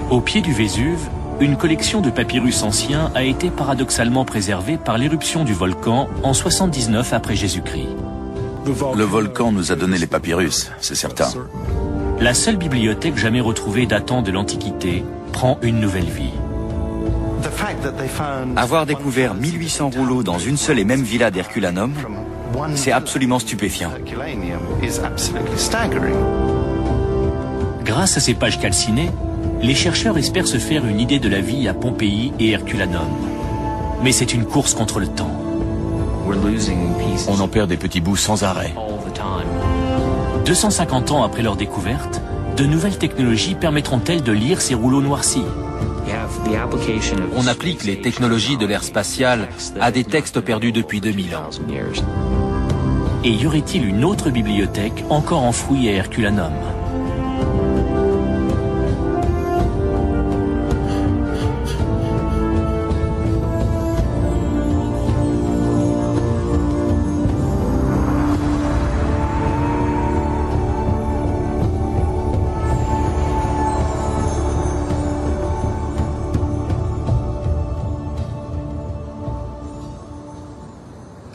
Au pied du Vésuve, une collection de papyrus anciens a été paradoxalement préservée par l'éruption du volcan en 79 après Jésus-Christ. Le volcan nous a donné les papyrus, c'est certain. La seule bibliothèque jamais retrouvée datant de l'Antiquité prend une nouvelle vie. Avoir découvert 1800 rouleaux dans une seule et même villa d'Herculanum, c'est absolument stupéfiant. Grâce à ces pages calcinées, les chercheurs espèrent se faire une idée de la vie à Pompéi et Herculanum. Mais c'est une course contre le temps. On en perd des petits bouts sans arrêt. 250 ans après leur découverte, de nouvelles technologies permettront-elles de lire ces rouleaux noircis? On applique les technologies de l'ère spatiale à des textes perdus depuis 2000 ans. Et y aurait-il une autre bibliothèque encore enfouie à Herculanum?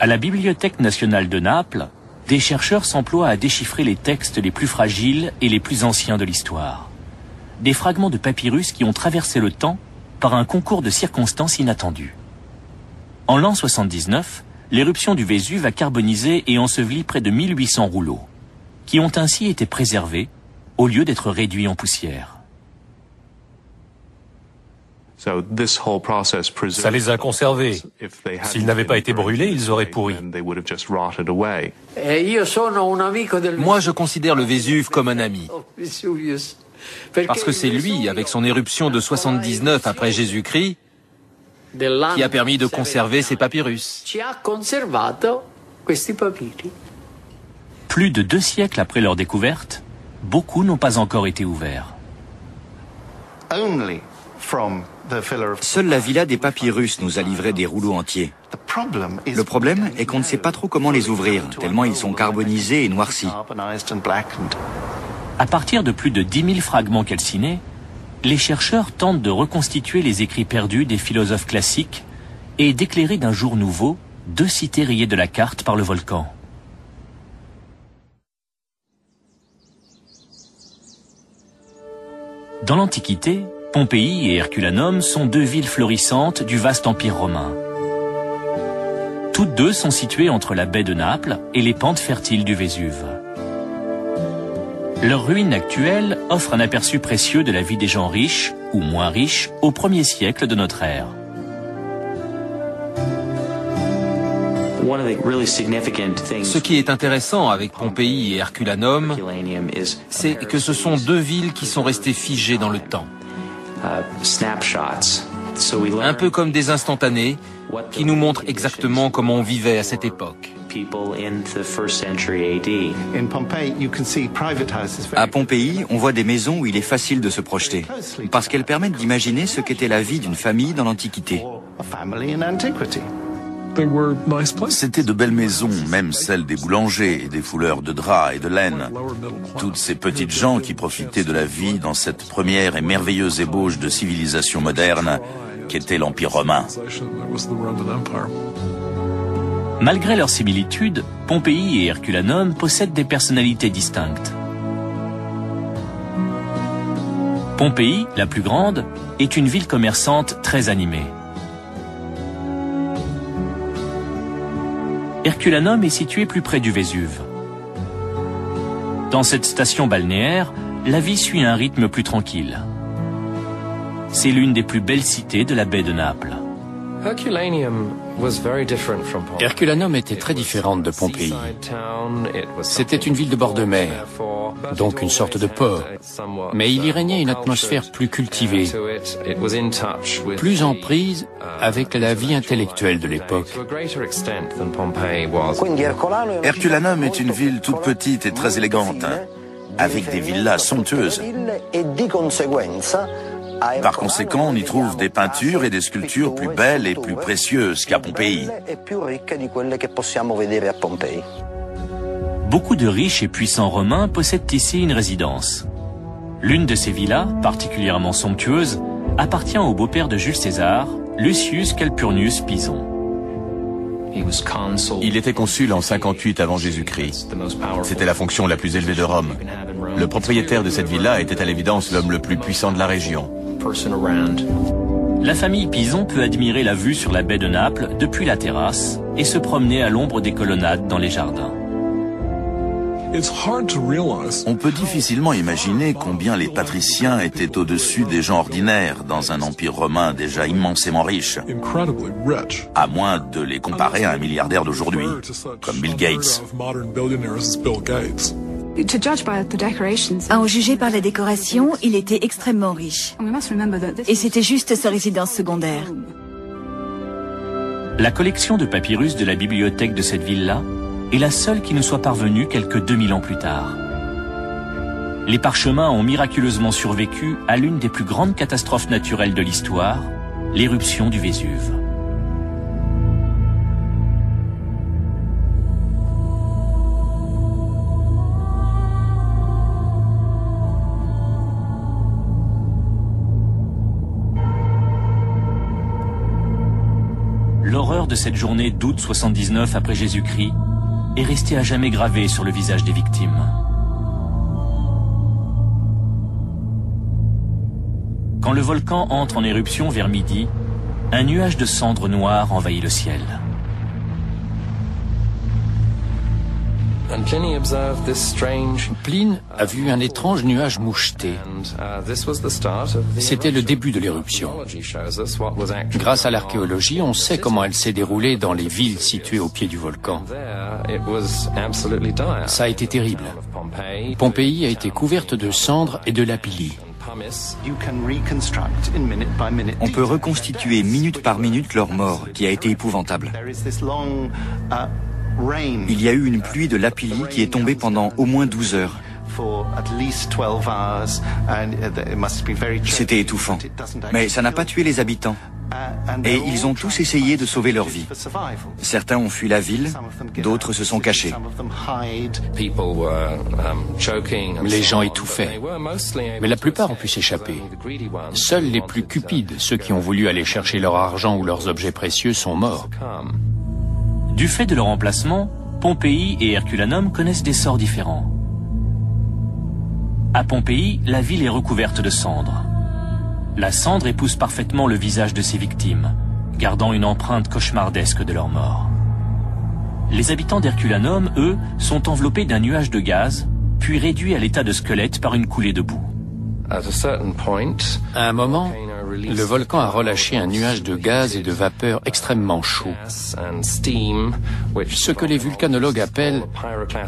À la Bibliothèque nationale de Naples, des chercheurs s'emploient à déchiffrer les textes les plus fragiles et les plus anciens de l'histoire. Des fragments de papyrus qui ont traversé le temps par un concours de circonstances inattendues. En l'an 79, l'éruption du Vésuve a carbonisé et enseveli près de 1800 rouleaux, qui ont ainsi été préservés au lieu d'être réduits en poussière. Ça les a conservés. S'ils n'avaient pas été brûlés, ils auraient pourri. Moi, je considère le Vésuve comme un ami. Parce que c'est lui, avec son éruption de 79 après Jésus-Christ, qui a permis de conserver ces papyrus. Plus de 2 siècles après leur découverte, beaucoup n'ont pas encore été ouverts. Seule la villa des papyrus nous a livré des rouleaux entiers. Le problème est qu'on ne sait pas trop comment les ouvrir, tellement ils sont carbonisés et noircis. À partir de plus de 10 000 fragments calcinés, les chercheurs tentent de reconstituer les écrits perdus des philosophes classiques et d'éclairer d'un jour nouveau 2 cités rayées de la carte par le volcan. Dans l'Antiquité, Pompéi et Herculanum sont 2 villes florissantes du vaste empire romain. Toutes 2 sont situées entre la baie de Naples et les pentes fertiles du Vésuve. Leurs ruines actuelles offrent un aperçu précieux de la vie des gens riches ou moins riches au 1er siècle de notre ère. Ce qui est intéressant avec Pompéi et Herculanum, c'est que ce sont 2 villes qui sont restées figées dans le temps. Un peu comme des instantanés qui nous montrent exactement comment on vivait à cette époque. À Pompéi, on voit des maisons où il est facile de se projeter, parce qu'elles permettent d'imaginer ce qu'était la vie d'une famille dans l'Antiquité. C'était de belles maisons, même celles des boulangers et des fouleurs de draps et de laine. Toutes ces petites gens qui profitaient de la vie dans cette première et merveilleuse ébauche de civilisation moderne qu'était l'Empire romain. Malgré leurs similitudes, Pompéi et Herculanum possèdent des personnalités distinctes. Pompéi, la plus grande, est une ville commerçante très animée. Herculanum est situé plus près du Vésuve. Dans cette station balnéaire, la vie suit un rythme plus tranquille. C'est l'une des plus belles cités de la baie de Naples. Herculanum était très différente de Pompéi. C'était une ville de bord de mer, donc une sorte de port. Mais il y régnait une atmosphère plus cultivée, plus en prise avec la vie intellectuelle de l'époque. Herculanum est une ville toute petite et très élégante, avec des villas somptueuses. Par conséquent, on y trouve des peintures et des sculptures plus belles et plus précieuses qu'à Pompéi. Beaucoup de riches et puissants Romains possèdent ici une résidence. L'une de ces villas, particulièrement somptueuse, appartient au beau-père de Jules César, Lucius Calpurnius Pison. Il était consul en 58 avant Jésus-Christ. C'était la fonction la plus élevée de Rome. Le propriétaire de cette villa était à l'évidence l'homme le plus puissant de la région. La famille Pison peut admirer la vue sur la baie de Naples depuis la terrasse et se promener à l'ombre des colonnades dans les jardins. On peut difficilement imaginer combien les patriciens étaient au-dessus des gens ordinaires dans un empire romain déjà immensément riche, à moins de les comparer à un milliardaire d'aujourd'hui, comme Bill Gates. À en juger par la décoration, il était extrêmement riche. Et c'était juste sa résidence secondaire. La collection de papyrus de la bibliothèque de cette ville-là est la seule qui nous soit parvenue quelques 2000 ans plus tard. Les parchemins ont miraculeusement survécu à l'une des plus grandes catastrophes naturelles de l'histoire, l'éruption du Vésuve. L'horreur de cette journée d'août 79 après Jésus-Christ est restée à jamais gravée sur le visage des victimes. Quand le volcan entre en éruption vers midi, un nuage de cendres noires envahit le ciel. Pline a vu un étrange nuage moucheté. C'était le début de l'éruption. Grâce à l'archéologie, on sait comment elle s'est déroulée dans les villes situées au pied du volcan. Ça a été terrible. Pompéi a été couverte de cendres et de lapilli. On peut reconstituer minute par minute leur mort, qui a été épouvantable. Il y a eu une pluie de lapilli qui est tombée pendant au moins 12 heures. C'était étouffant. Mais ça n'a pas tué les habitants. Et ils ont tous essayé de sauver leur vie. Certains ont fui la ville, d'autres se sont cachés. Les gens étouffaient, mais la plupart ont pu s'échapper. Seuls les plus cupides, ceux qui ont voulu aller chercher leur argent ou leurs objets précieux, sont morts. Du fait de leur emplacement, Pompéi et Herculanum connaissent des sorts différents. À Pompéi, la ville est recouverte de cendres. La cendre épouse parfaitement le visage de ses victimes, gardant une empreinte cauchemardesque de leur mort. Les habitants d'Herculanum, eux, sont enveloppés d'un nuage de gaz, puis réduits à l'état de squelette par une coulée de boue. À un moment, le volcan a relâché un nuage de gaz et de vapeur extrêmement chaud, ce que les volcanologues appellent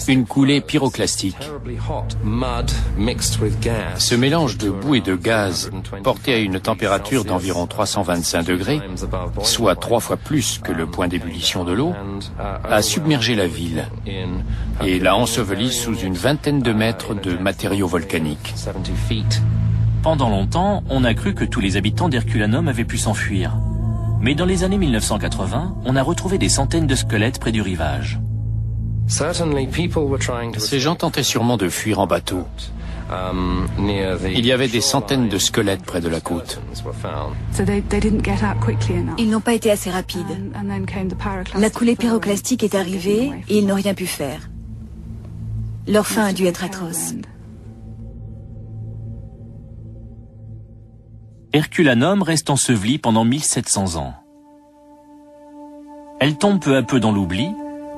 une coulée pyroclastique. Ce mélange de boue et de gaz, porté à une température d'environ 325 degrés, soit 3 fois plus que le point d'ébullition de l'eau, a submergé la ville et l'a ensevelie sous une vingtaine de mètres de matériaux volcaniques. Pendant longtemps, on a cru que tous les habitants d'Herculanum avaient pu s'enfuir. Mais dans les années 1980, on a retrouvé des centaines de squelettes près du rivage. Ces gens tentaient sûrement de fuir en bateau. Il y avait des centaines de squelettes près de la côte. Ils n'ont pas été assez rapides. La coulée pyroclastique est arrivée et ils n'ont rien pu faire. Leur fin a dû être atroce. Herculanum reste enseveli pendant 1700 ans. Elle tombe peu à peu dans l'oubli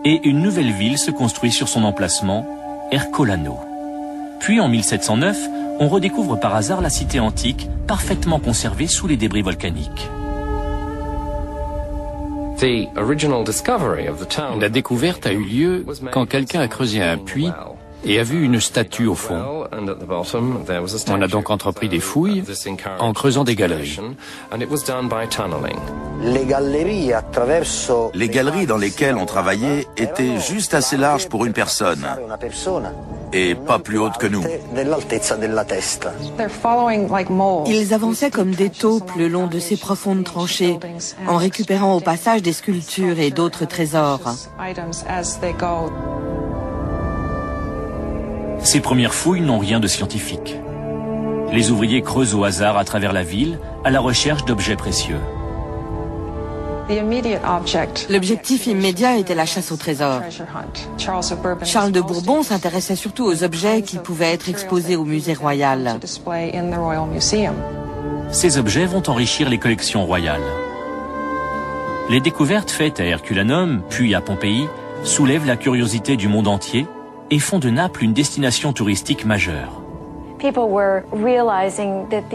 et une nouvelle ville se construit sur son emplacement, Ercolano. Puis en 1709, on redécouvre par hasard la cité antique parfaitement conservée sous les débris volcaniques. La découverte a eu lieu quand quelqu'un a creusé un puits et a vu une statue au fond. On a donc entrepris des fouilles en creusant des galeries. Les galeries dans lesquelles on travaillait étaient juste assez larges pour une personne et pas plus hautes que nous. Ils avançaient comme des taupes le long de ces profondes tranchées, en récupérant au passage des sculptures et d'autres trésors. Ces premières fouilles n'ont rien de scientifique. Les ouvriers creusent au hasard à travers la ville à la recherche d'objets précieux. L'objectif immédiat était la chasse au trésor. Charles de Bourbon s'intéressait surtout aux objets qui pouvaient être exposés au musée royal. Ces objets vont enrichir les collections royales. Les découvertes faites à Herculanum, puis à Pompéi, soulèvent la curiosité du monde entier et font de Naples une destination touristique majeure.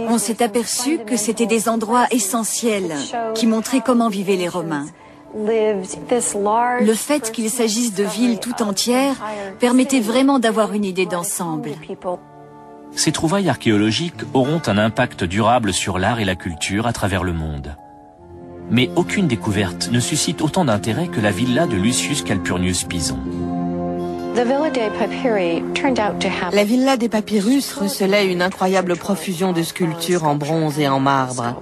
On s'est aperçu que c'était des endroits essentiels qui montraient comment vivaient les Romains. Le fait qu'il s'agisse de villes tout entières permettait vraiment d'avoir une idée d'ensemble. Ces trouvailles archéologiques auront un impact durable sur l'art et la culture à travers le monde. Mais aucune découverte ne suscite autant d'intérêt que la villa de Lucius Calpurnius Pison. La villa des papyrus recelait une incroyable profusion de sculptures en bronze et en marbre.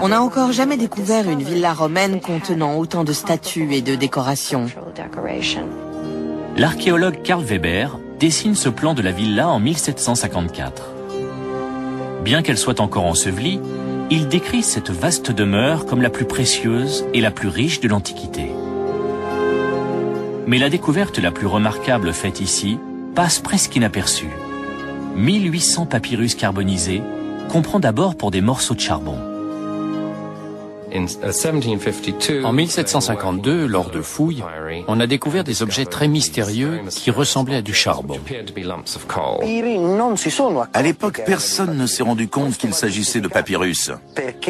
On n'a encore jamais découvert une villa romaine contenant autant de statues et de décorations. L'archéologue Karl Weber dessine ce plan de la villa en 1754. Bien qu'elle soit encore ensevelie, il décrit cette vaste demeure comme la plus précieuse et la plus riche de l'Antiquité. Mais la découverte la plus remarquable faite ici passe presque inaperçue. 1800 papyrus carbonisés qu'on prend d'abord pour des morceaux de charbon. En 1752, lors de fouilles, on a découvert des objets très mystérieux qui ressemblaient à du charbon. À l'époque, personne ne s'est rendu compte qu'il s'agissait de papyrus.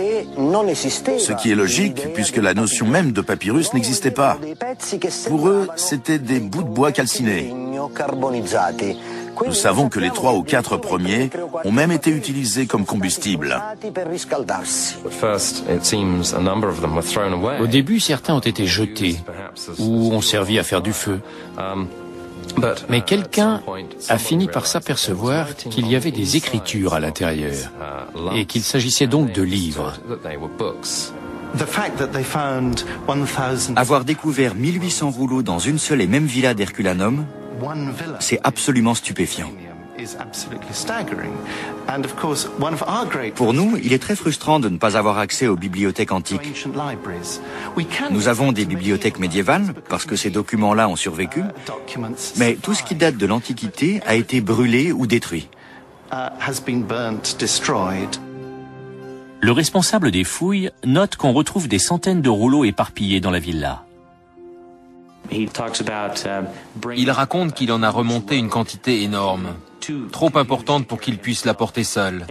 Ce qui est logique, puisque la notion même de papyrus n'existait pas. Pour eux, c'était des bouts de bois calcinés. Nous savons que les 3 ou 4 premiers ont même été utilisés comme combustible. Au début, certains ont été jetés ou ont servi à faire du feu. Mais quelqu'un a fini par s'apercevoir qu'il y avait des écritures à l'intérieur et qu'il s'agissait donc de livres. Avoir découvert 1800 rouleaux dans une seule et même villa d'Herculanum, c'est absolument stupéfiant. Pour nous, il est très frustrant de ne pas avoir accès aux bibliothèques antiques. Nous avons des bibliothèques médiévales, parce que ces documents-là ont survécu, mais tout ce qui date de l'Antiquité a été brûlé ou détruit. Le responsable des fouilles note qu'on retrouve des centaines de rouleaux éparpillés dans la villa. Il raconte qu'il en a remonté une quantité énorme, trop importante pour qu'il puisse la porter seul,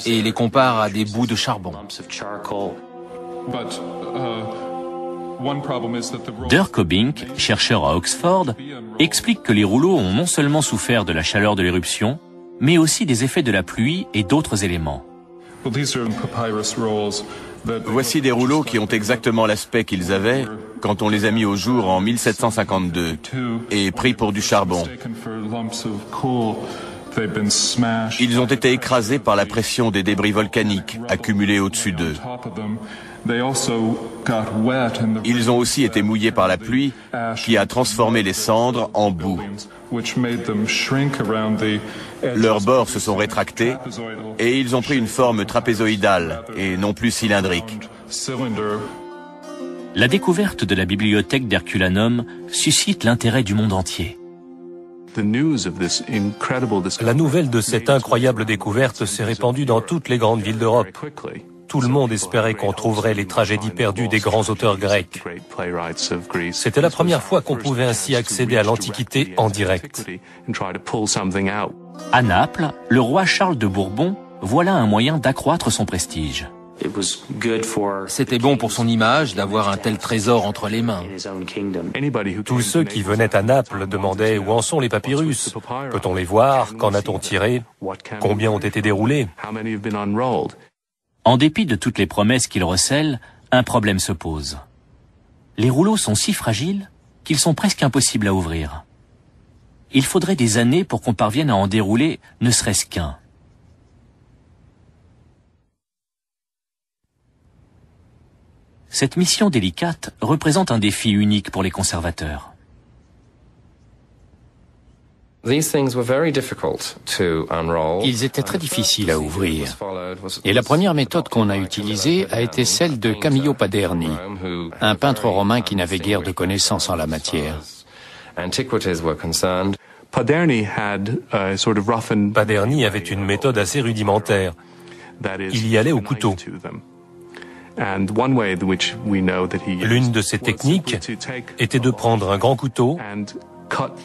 et les compare à des bouts de charbon. Dirk Obink, chercheur à Oxford, explique que les rouleaux ont non seulement souffert de la chaleur de l'éruption, mais aussi des effets de la pluie et d'autres éléments. Voici des rouleaux qui ont exactement l'aspect qu'ils avaient quand on les a mis au jour en 1752 et pris pour du charbon. Ils ont été écrasés par la pression des débris volcaniques accumulés au-dessus d'eux. Ils ont aussi été mouillés par la pluie qui a transformé les cendres en boue. Leurs bords se sont rétractés et ils ont pris une forme trapézoïdale et non plus cylindrique. La découverte de la bibliothèque d'Herculanum suscite l'intérêt du monde entier. La nouvelle de cette incroyable découverte s'est répandue dans toutes les grandes villes d'Europe. Tout le monde espérait qu'on trouverait les tragédies perdues des grands auteurs grecs. C'était la première fois qu'on pouvait ainsi accéder à l'Antiquité en direct. À Naples, le roi Charles de Bourbon voit là un moyen d'accroître son prestige. C'était bon pour son image d'avoir un tel trésor entre les mains. Tous ceux qui venaient à Naples demandaient où en sont les papyrus. Peut-on les voir? Qu'en a-t-on tiré? Combien ont été déroulés? En dépit de toutes les promesses qu'il recèle, un problème se pose. Les rouleaux sont si fragiles qu'ils sont presque impossibles à ouvrir. Il faudrait des années pour qu'on parvienne à en dérouler ne serait-ce qu'un. Cette mission délicate représente un défi unique pour les conservateurs. Ils étaient très difficiles à ouvrir. Et la première méthode qu'on a utilisée a été celle de Camillo Paderni, un peintre romain qui n'avait guère de connaissances en la matière. Paderni avait une méthode assez rudimentaire. Il y allait au couteau. L'une de ses techniques était de prendre un grand couteau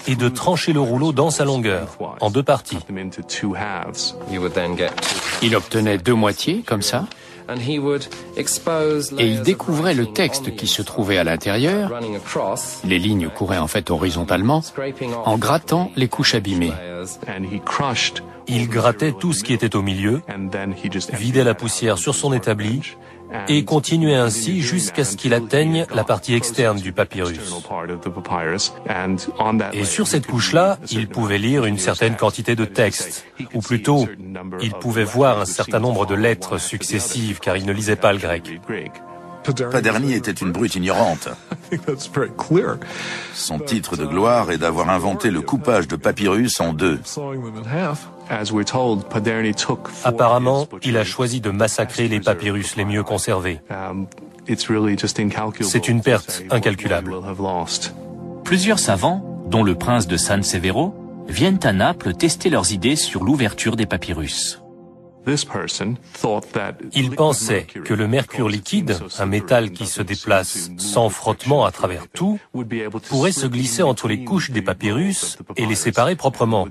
et de trancher le rouleau dans sa longueur, en deux parties. Il obtenait deux moitiés, comme ça, et il découvrait le texte qui se trouvait à l'intérieur, les lignes couraient en fait horizontalement, en grattant les couches abîmées. Il grattait tout ce qui était au milieu, vidait la poussière sur son établi, et continuait ainsi jusqu'à ce qu'il atteigne la partie externe du papyrus. Et sur cette couche-là, il pouvait lire une certaine quantité de texte, ou plutôt, il pouvait voir un certain nombre de lettres successives, car il ne lisait pas le grec. Paderni était une brute ignorante. Son titre de gloire est d'avoir inventé le coupage de papyrus en deux. Apparemment, il a choisi de massacrer les papyrus les mieux conservés. C'est une perte incalculable. Plusieurs savants, dont le prince de San Severo, viennent à Naples tester leurs idées sur l'ouverture des papyrus. Il pensait que le mercure liquide, un métal qui se déplace sans frottement à travers tout, pourrait se glisser entre les couches des papyrus et les séparer proprement.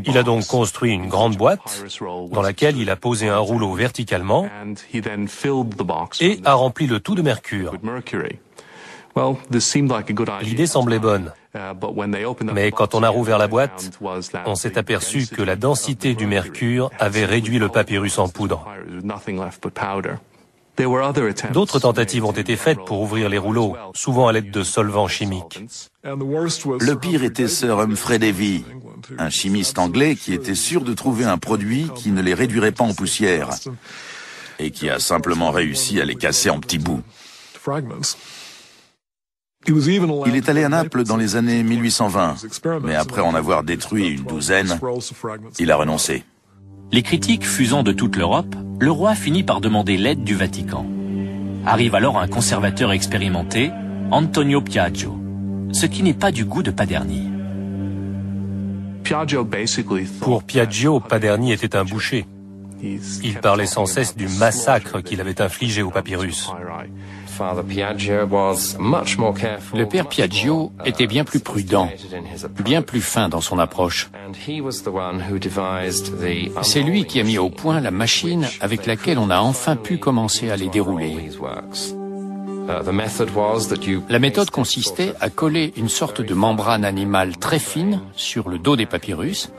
Il a donc construit une grande boîte dans laquelle il a posé un rouleau verticalement et a rempli le tout de mercure. L'idée semblait bonne. Mais quand on a rouvert la boîte, on s'est aperçu que la densité du mercure avait réduit le papyrus en poudre. D'autres tentatives ont été faites pour ouvrir les rouleaux, souvent à l'aide de solvants chimiques. Le pire était Sir Humphrey Davy, un chimiste anglais qui était sûr de trouver un produit qui ne les réduirait pas en poussière et qui a simplement réussi à les casser en petits bouts. Il est allé à Naples dans les années 1820, mais après en avoir détruit une douzaine, il a renoncé. Les critiques fusant de toute l'Europe, le roi finit par demander l'aide du Vatican. Arrive alors un conservateur expérimenté, Antonio Piaggio, ce qui n'est pas du goût de Paderni. Pour Piaggio, Paderni était un boucher. Il parlait sans cesse du massacre qu'il avait infligé aux papyrus. Le père Piaggio était bien plus prudent, bien plus fin dans son approche. C'est lui qui a mis au point la machine avec laquelle on a enfin pu commencer à les dérouler. La méthode consistait à coller une sorte de membrane animale très fine sur le dos des papyrus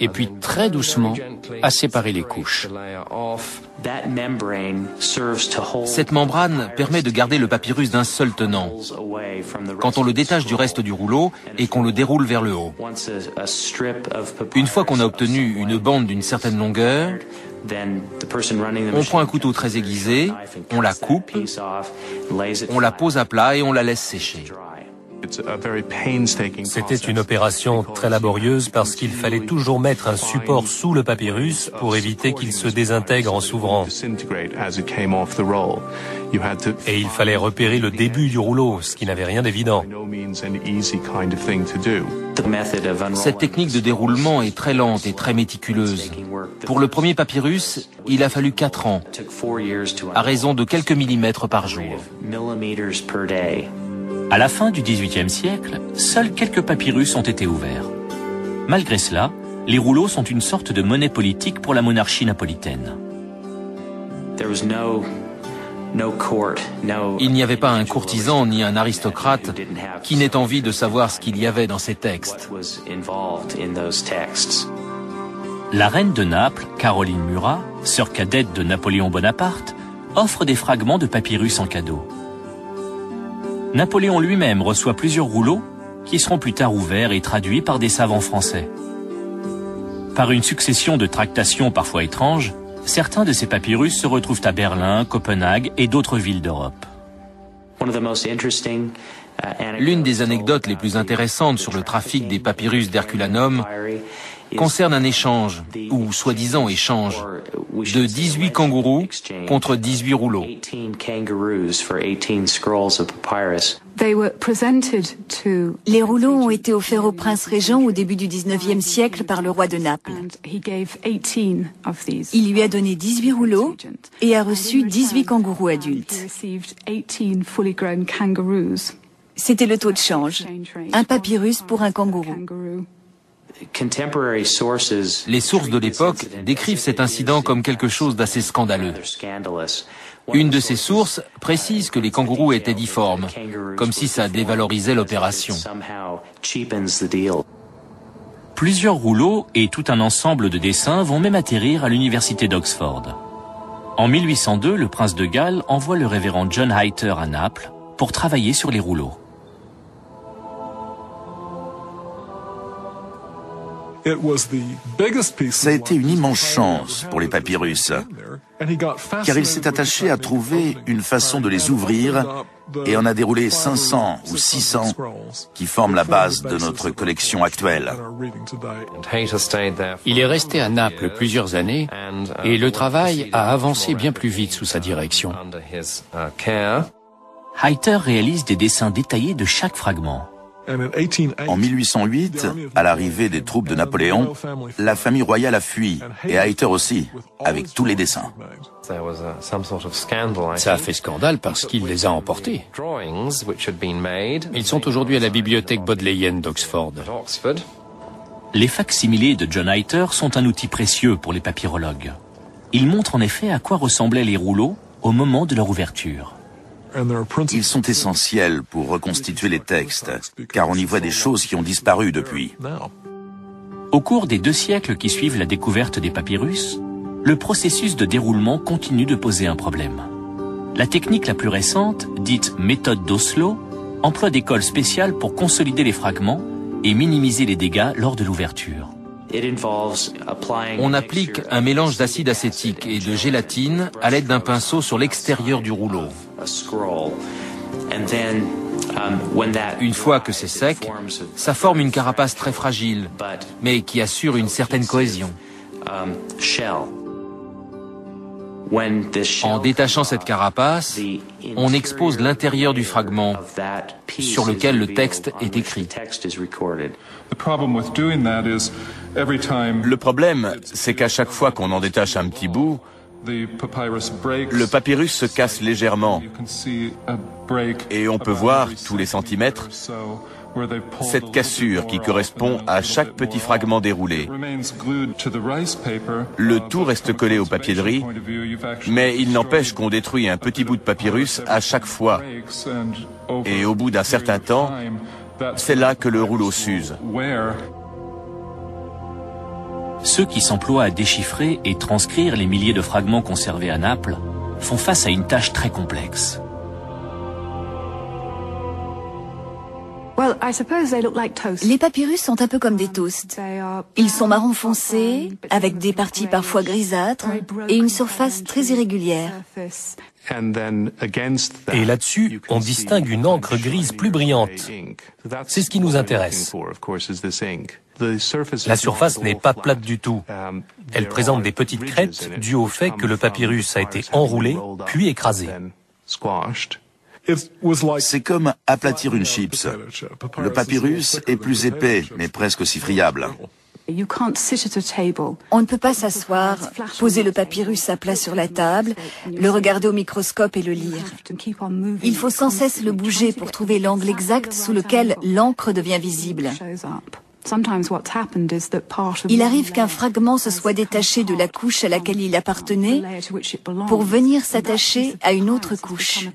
et puis très doucement à séparer les couches. Cette membrane permet de garder le papyrus d'un seul tenant quand on le détache du reste du rouleau et qu'on le déroule vers le haut. Une fois qu'on a obtenu une bande d'une certaine longueur, on prend un couteau très aiguisé, on la coupe, on la pose à plat et on la laisse sécher. C'était une opération très laborieuse parce qu'il fallait toujours mettre un support sous le papyrus pour éviter qu'il se désintègre en s'ouvrant. Et il fallait repérer le début du rouleau, ce qui n'avait rien d'évident. Cette technique de déroulement est très lente et très méticuleuse. Pour le premier papyrus, il a fallu 4 ans, à raison de quelques millimètres par jour. À la fin du XVIIIe siècle, seuls quelques papyrus ont été ouverts. Malgré cela, les rouleaux sont une sorte de monnaie politique pour la monarchie napolitaine. Il n'y avait pas un courtisan ni un aristocrate qui n'ait envie de savoir ce qu'il y avait dans ces textes. La reine de Naples, Caroline Murat, sœur cadette de Napoléon Bonaparte, offre des fragments de papyrus en cadeau. Napoléon lui-même reçoit plusieurs rouleaux qui seront plus tard ouverts et traduits par des savants français. Par une succession de tractations parfois étranges, certains de ces papyrus se retrouvent à Berlin, Copenhague et d'autres villes d'Europe. L'une des anecdotes les plus intéressantes sur le trafic des papyrus d'Herculanum concerne un échange, ou soi-disant échange, de 18 kangourous contre 18 rouleaux. Les rouleaux ont été offerts au prince régent au début du 19e siècle par le roi de Naples. Il lui a donné 18 rouleaux et a reçu 18 kangourous adultes. C'était le taux de change. Un papyrus pour un kangourou. Les sources de l'époque décrivent cet incident comme quelque chose d'assez scandaleux. Une de ces sources précise que les kangourous étaient difformes, comme si ça dévalorisait l'opération. Plusieurs rouleaux et tout un ensemble de dessins vont même atterrir à l'université d'Oxford. En 1802, le prince de Galles envoie le révérend John Hayter à Naples pour travailler sur les rouleaux. Ça a été une immense chance pour les papyrus, car il s'est attaché à trouver une façon de les ouvrir et en a déroulé 500 ou 600 qui forment la base de notre collection actuelle. Il est resté à Naples plusieurs années et le travail a avancé bien plus vite sous sa direction. Hayter réalise des dessins détaillés de chaque fragment. En 1808, à l'arrivée des troupes de Napoléon, la famille royale a fui, et Hayter aussi, avec tous les dessins. Ça a fait scandale parce qu'il les a emportés. Ils sont aujourd'hui à la bibliothèque bodléienne d'Oxford. Les facsimilés de John Hayter sont un outil précieux pour les papyrologues. Ils montrent en effet à quoi ressemblaient les rouleaux au moment de leur ouverture. Ils sont essentiels pour reconstituer les textes, car on y voit des choses qui ont disparu depuis. Au cours des 2 siècles qui suivent la découverte des papyrus, le processus de déroulement continue de poser un problème. La technique la plus récente, dite méthode d'Oslo, emploie des colles spéciales pour consolider les fragments et minimiser les dégâts lors de l'ouverture. On applique un mélange d'acide acétique et de gélatine à l'aide d'un pinceau sur l'extérieur du rouleau. Une fois que c'est sec, ça forme une carapace très fragile, mais qui assure une certaine cohésion. En détachant cette carapace, on expose l'intérieur du fragment sur lequel le texte est écrit. Le problème, c'est qu'à chaque fois qu'on en détache un petit bout, le papyrus se casse légèrement et on peut voir, tous les centimètres, cette cassure qui correspond à chaque petit fragment déroulé. Le tout reste collé au papier de riz, mais il n'empêche qu'on détruit un petit bout de papyrus à chaque fois. Et au bout d'un certain temps, c'est là que le rouleau s'use. Ceux qui s'emploient à déchiffrer et transcrire les milliers de fragments conservés à Naples font face à une tâche très complexe. Les papyrus sont un peu comme des toasts. Ils sont marron foncé, avec des parties parfois grisâtres et une surface très irrégulière. Et là-dessus, on distingue une encre grise plus brillante. C'est ce qui nous intéresse. La surface n'est pas plate du tout. Elle présente des petites crêtes dues au fait que le papyrus a été enroulé, puis écrasé. C'est comme aplatir une chips. Le papyrus est plus épais, mais presque aussi friable. On ne peut pas s'asseoir, poser le papyrus à plat sur la table, le regarder au microscope et le lire. Il faut sans cesse le bouger pour trouver l'angle exact sous lequel l'encre devient visible. Il arrive qu'un fragment se soit détaché de la couche à laquelle il appartenait pour venir s'attacher à une autre couche.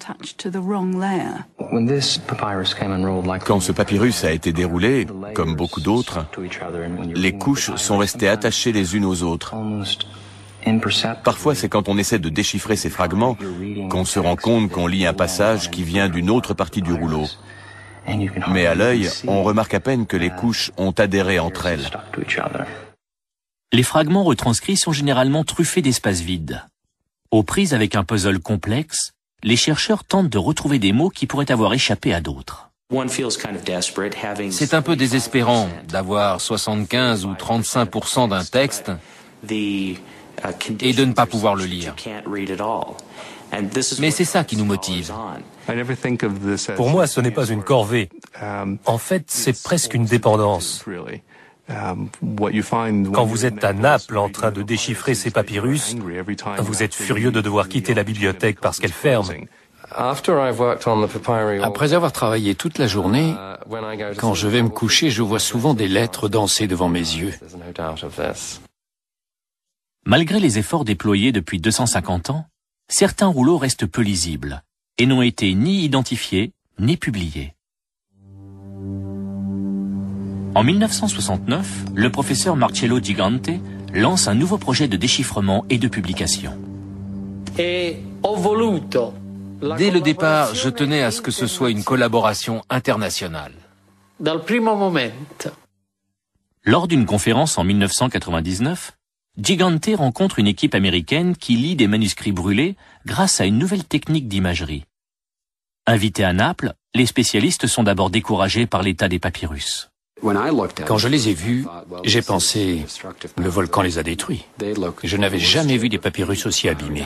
Quand ce papyrus a été déroulé, comme beaucoup d'autres, les couches sont restées attachées les unes aux autres. Parfois, c'est quand on essaie de déchiffrer ces fragments qu'on se rend compte qu'on lit un passage qui vient d'une autre partie du rouleau. Mais à l'œil, on remarque à peine que les couches ont adhéré entre elles. Les fragments retranscrits sont généralement truffés d'espaces vides. Aux prises avec un puzzle complexe, les chercheurs tentent de retrouver des mots qui pourraient avoir échappé à d'autres. C'est un peu désespérant d'avoir 75 ou 35% d'un texte et de ne pas pouvoir le lire. Mais c'est ça qui nous motive. Pour moi, ce n'est pas une corvée. En fait, c'est presque une dépendance. Quand vous êtes à Naples en train de déchiffrer ces papyrus, vous êtes furieux de devoir quitter la bibliothèque parce qu'elle ferme. Après avoir travaillé toute la journée, quand je vais me coucher, je vois souvent des lettres danser devant mes yeux. Malgré les efforts déployés depuis 250 ans, certains rouleaux restent peu lisibles et n'ont été ni identifiés ni publiés. En 1969, le professeur Marcello Gigante lance un nouveau projet de déchiffrement et de publication. Dès le départ, je tenais à ce que ce soit une collaboration internationale. Lors d'une conférence en 1999, Gigante rencontre une équipe américaine qui lit des manuscrits brûlés grâce à une nouvelle technique d'imagerie. Invités à Naples, les spécialistes sont d'abord découragés par l'état des papyrus. Quand je les ai vus, j'ai pensé, le volcan les a détruits. Je n'avais jamais vu des papyrus aussi abîmés.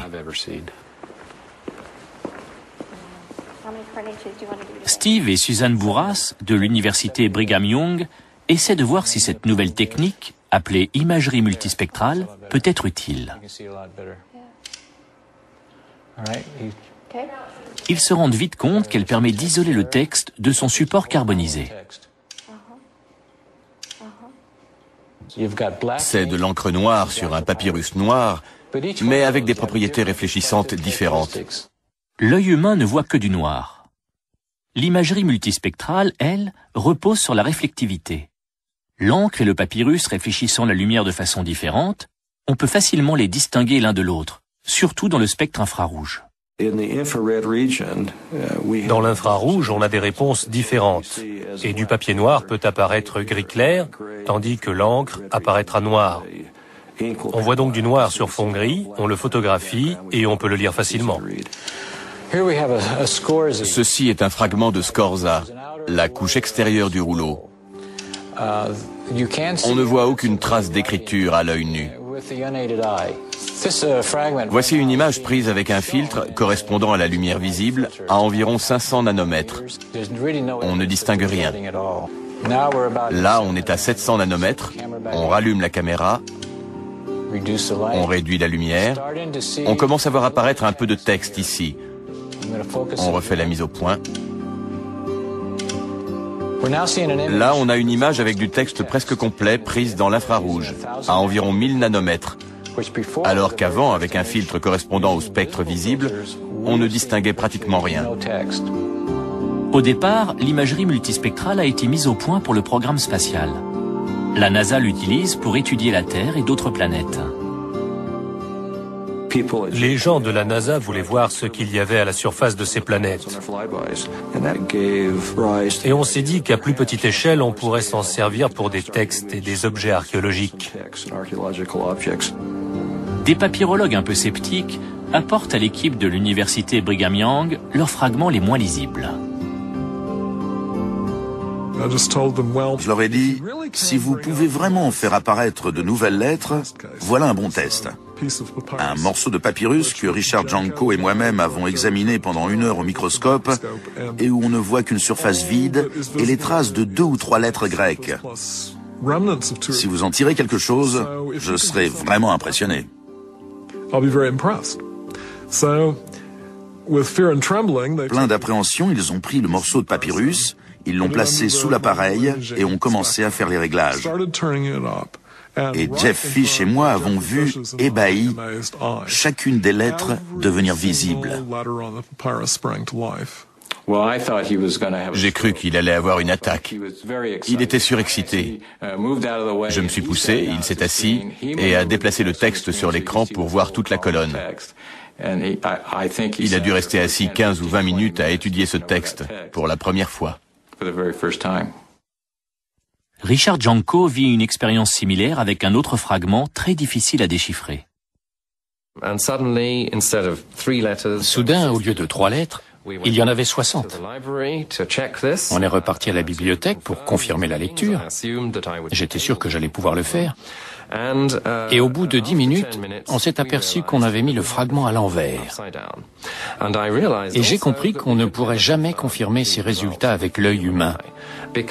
Steve et Suzanne Bourras, de l'université Brigham Young, essaient de voir si cette nouvelle technique, appelée imagerie multispectrale, peut être utile. Ils se rendent vite compte qu'elle permet d'isoler le texte de son support carbonisé. C'est de l'encre noire sur un papyrus noir, mais avec des propriétés réfléchissantes différentes. L'œil humain ne voit que du noir. L'imagerie multispectrale, elle, repose sur la réflectivité. L'encre et le papyrus réfléchissant la lumière de façon différente, on peut facilement les distinguer l'un de l'autre, surtout dans le spectre infrarouge. Dans l'infrarouge, on a des réponses différentes. Et du papier noir peut apparaître gris clair, tandis que l'encre apparaîtra noir. On voit donc du noir sur fond gris, on le photographie et on peut le lire facilement. Ceci est un fragment de scorza, la couche extérieure du rouleau. On ne voit aucune trace d'écriture à l'œil nu. Voici une image prise avec un filtre correspondant à la lumière visible à environ 500 nanomètres. On ne distingue rien. Là, on est à 700 nanomètres. On rallume la caméra. On réduit la lumière. On commence à voir apparaître un peu de texte ici. On refait la mise au point. Là, on a une image avec du texte presque complet prise dans l'infrarouge, à environ 1000 nanomètres. Alors qu'avant, avec un filtre correspondant au spectre visible, on ne distinguait pratiquement rien. Au départ, l'imagerie multispectrale a été mise au point pour le programme spatial. La NASA l'utilise pour étudier la Terre et d'autres planètes. Les gens de la NASA voulaient voir ce qu'il y avait à la surface de ces planètes. Et on s'est dit qu'à plus petite échelle, on pourrait s'en servir pour des textes et des objets archéologiques. Des papyrologues un peu sceptiques apportent à l'équipe de l'université Brigham Young leurs fragments les moins lisibles. Je leur ai dit, si vous pouvez vraiment faire apparaître de nouvelles lettres, voilà un bon test. Un morceau de papyrus que Richard Janko et moi-même avons examiné pendant 1 heure au microscope et où on ne voit qu'une surface vide et les traces de 2 ou 3 lettres grecques. Si vous en tirez quelque chose, je serai vraiment impressionné. Plein d'appréhension, ils ont pris le morceau de papyrus, ils l'ont placé sous l'appareil et ont commencé à faire les réglages. Et Jeff Fish et moi avons vu, ébahis, chacune des lettres devenir visible. J'ai cru qu'il allait avoir une attaque. Il était surexcité. Je me suis poussé, il s'est assis et a déplacé le texte sur l'écran pour voir toute la colonne. Il a dû rester assis 15 ou 20 minutes à étudier ce texte pour la première fois. Richard Janko vit une expérience similaire avec un autre fragment très difficile à déchiffrer. Soudain, au lieu de 3 lettres, Il y en avait 60. On est reparti à la bibliothèque pour confirmer la lecture. J'étais sûr que j'allais pouvoir le faire. Et au bout de 10 minutes, on s'est aperçu qu'on avait mis le fragment à l'envers. Et j'ai compris qu'on ne pourrait jamais confirmer ces résultats avec l'œil humain,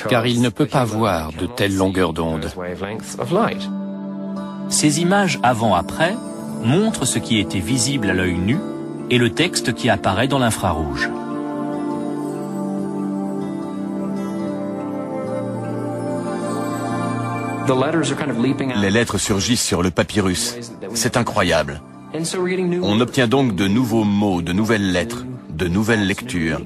car il ne peut pas voir de telles longueurs d'onde. Ces images avant-après montrent ce qui était visible à l'œil nu et le texte qui apparaît dans l'infrarouge. Les lettres surgissent sur le papyrus. C'est incroyable. On obtient donc de nouveaux mots, de nouvelles lettres, de nouvelles lectures.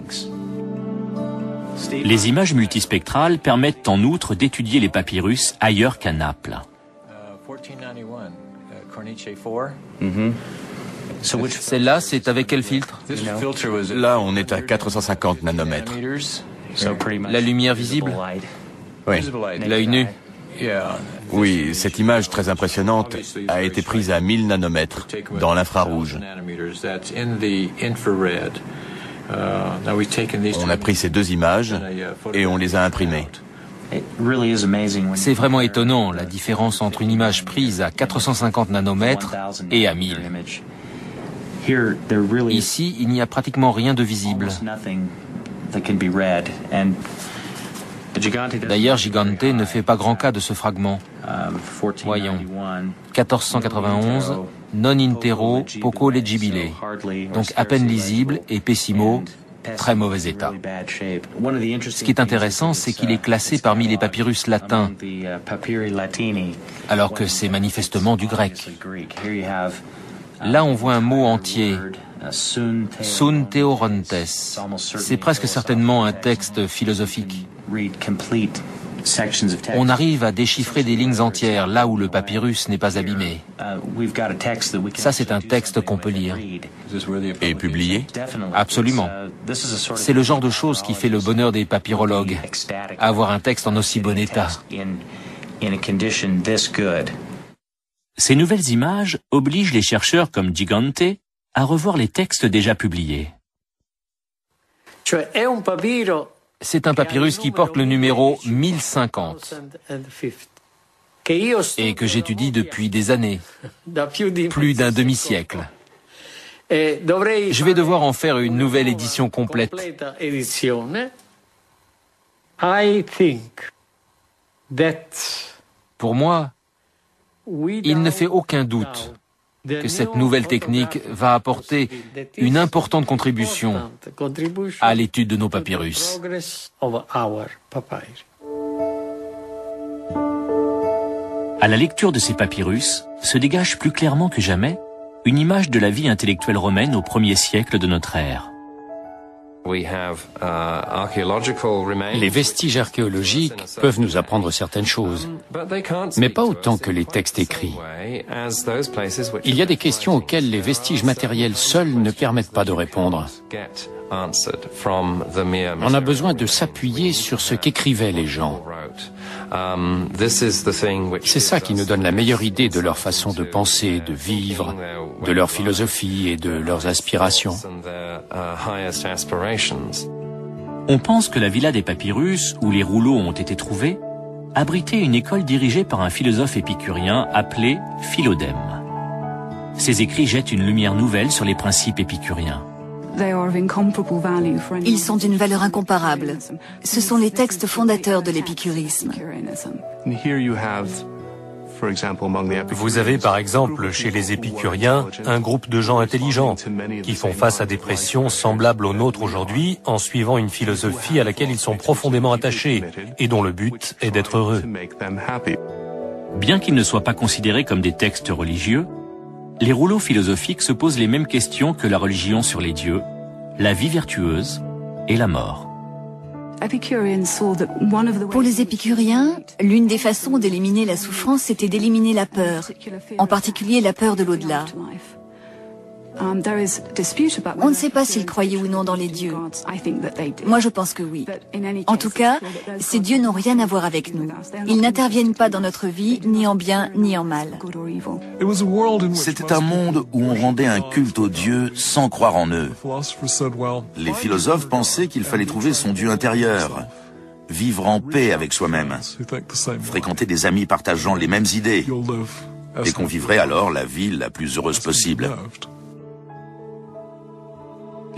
Les images multispectrales permettent en outre d'étudier les papyrus ailleurs qu'à Naples. Celle-là, c'est avec quel filtre? Là, on est à 450 nanomètres. La lumière visible? Oui. L'œil nu? Oui, cette image très impressionnante a été prise à 1000 nanomètres dans l'infrarouge. On a pris ces deux images et on les a imprimées. C'est vraiment étonnant, la différence entre une image prise à 450 nanomètres et à 1000. Ici, il n'y a pratiquement rien de visible. D'ailleurs, Gigante ne fait pas grand cas de ce fragment. Voyons. 1491, non intero, poco legibile. Donc à peine lisible et pessimo, très mauvais état. Ce qui est intéressant, c'est qu'il est classé parmi les papyrus latins, alors que c'est manifestement du grec. Là, on voit un mot entier, sun theorontes. C'est presque certainement un texte philosophique. On arrive à déchiffrer des lignes entières là où le papyrus n'est pas abîmé. Ça, c'est un texte qu'on peut lire. Et publié? Absolument. C'est le genre de choses qui fait le bonheur des papyrologues, avoir un texte en aussi bon état. Ces nouvelles images obligent les chercheurs comme Gigante à revoir les textes déjà publiés. C'est un papyrus qui porte le numéro 1050 et que j'étudie depuis des années, plus d'un demi-siècle. Je vais devoir en faire une nouvelle édition complète. Pour moi, il ne fait aucun doute que cette nouvelle technique va apporter une importante contribution à l'étude de nos papyrus. À la lecture de ces papyrus se dégage plus clairement que jamais une image de la vie intellectuelle romaine au 1er siècle de notre ère. Les vestiges archéologiques peuvent nous apprendre certaines choses, mais pas autant que les textes écrits. Il y a des questions auxquelles les vestiges matériels seuls ne permettent pas de répondre. On a besoin de s'appuyer sur ce qu'écrivaient les gens. C'est ça qui nous donne la meilleure idée de leur façon de penser, de vivre, de leur philosophie et de leurs aspirations. On pense que la villa des papyrus, où les rouleaux ont été trouvés, abritait une école dirigée par un philosophe épicurien appelé Philodème. Ses écrits jettent une lumière nouvelle sur les principes épicuriens. Ils sont d'une valeur incomparable. Ce sont les textes fondateurs de l'épicurisme. Vous avez par exemple chez les épicuriens un groupe de gens intelligents qui font face à des pressions semblables aux nôtres aujourd'hui en suivant une philosophie à laquelle ils sont profondément attachés et dont le but est d'être heureux. Bien qu'ils ne soient pas considérés comme des textes religieux, les rouleaux philosophiques se posent les mêmes questions que la religion sur les dieux, la vie vertueuse et la mort. Pour les épicuriens, l'une des façons d'éliminer la souffrance était d'éliminer la peur, en particulier la peur de l'au-delà. On ne sait pas s'ils croyaient ou non dans les dieux. Moi, je pense que oui. En tout cas, ces dieux n'ont rien à voir avec nous. Ils n'interviennent pas dans notre vie, ni en bien, ni en mal. C'était un monde où on rendait un culte aux dieux sans croire en eux. Les philosophes pensaient qu'il fallait trouver son Dieu intérieur, vivre en paix avec soi-même, fréquenter des amis partageant les mêmes idées, et qu'on vivrait alors la vie la plus heureuse possible.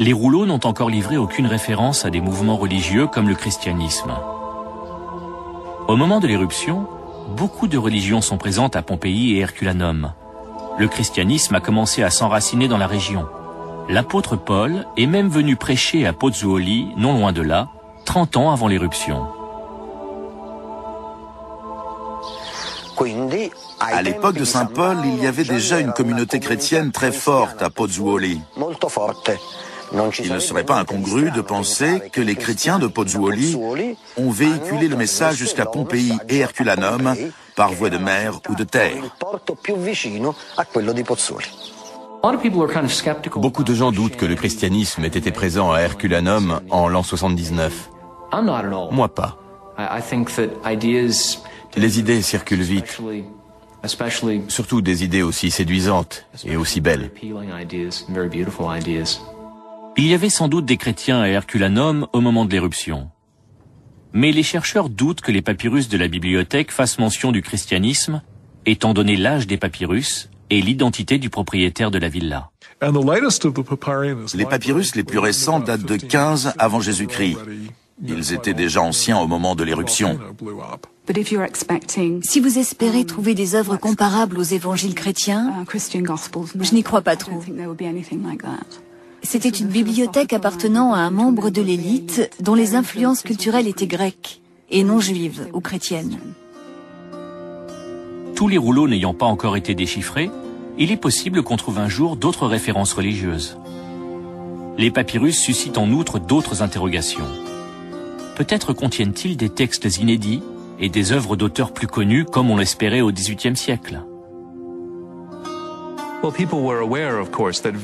Les rouleaux n'ont encore livré aucune référence à des mouvements religieux comme le christianisme. Au moment de l'éruption, beaucoup de religions sont présentes à Pompéi et Herculanum. Le christianisme a commencé à s'enraciner dans la région. L'apôtre Paul est même venu prêcher à Pozzuoli, non loin de là, 30 ans avant l'éruption. À l'époque de Saint Paul, il y avait déjà une communauté chrétienne très forte à Pozzuoli. Il ne serait pas incongru de penser que les chrétiens de Pozzuoli ont véhiculé le message jusqu'à Pompéi et Herculanum par voie de mer ou de terre. Beaucoup de gens doutent que le christianisme ait été présent à Herculanum en l'an 79. Moi pas. Les idées circulent vite, surtout des idées aussi séduisantes et aussi belles. Il y avait sans doute des chrétiens à Herculanum au moment de l'éruption. Mais les chercheurs doutent que les papyrus de la bibliothèque fassent mention du christianisme, étant donné l'âge des papyrus et l'identité du propriétaire de la villa. Les papyrus les plus récents datent de 15 avant Jésus-Christ. Ils étaient déjà anciens au moment de l'éruption. Si vous espérez trouver des œuvres comparables aux évangiles chrétiens, je n'y crois pas trop. C'était une bibliothèque appartenant à un membre de l'élite dont les influences culturelles étaient grecques et non juives ou chrétiennes. Tous les rouleaux n'ayant pas encore été déchiffrés, il est possible qu'on trouve un jour d'autres références religieuses. Les papyrus suscitent en outre d'autres interrogations. Peut-être contiennent-ils des textes inédits et des œuvres d'auteurs plus connus comme on l'espérait au XVIIIe siècle.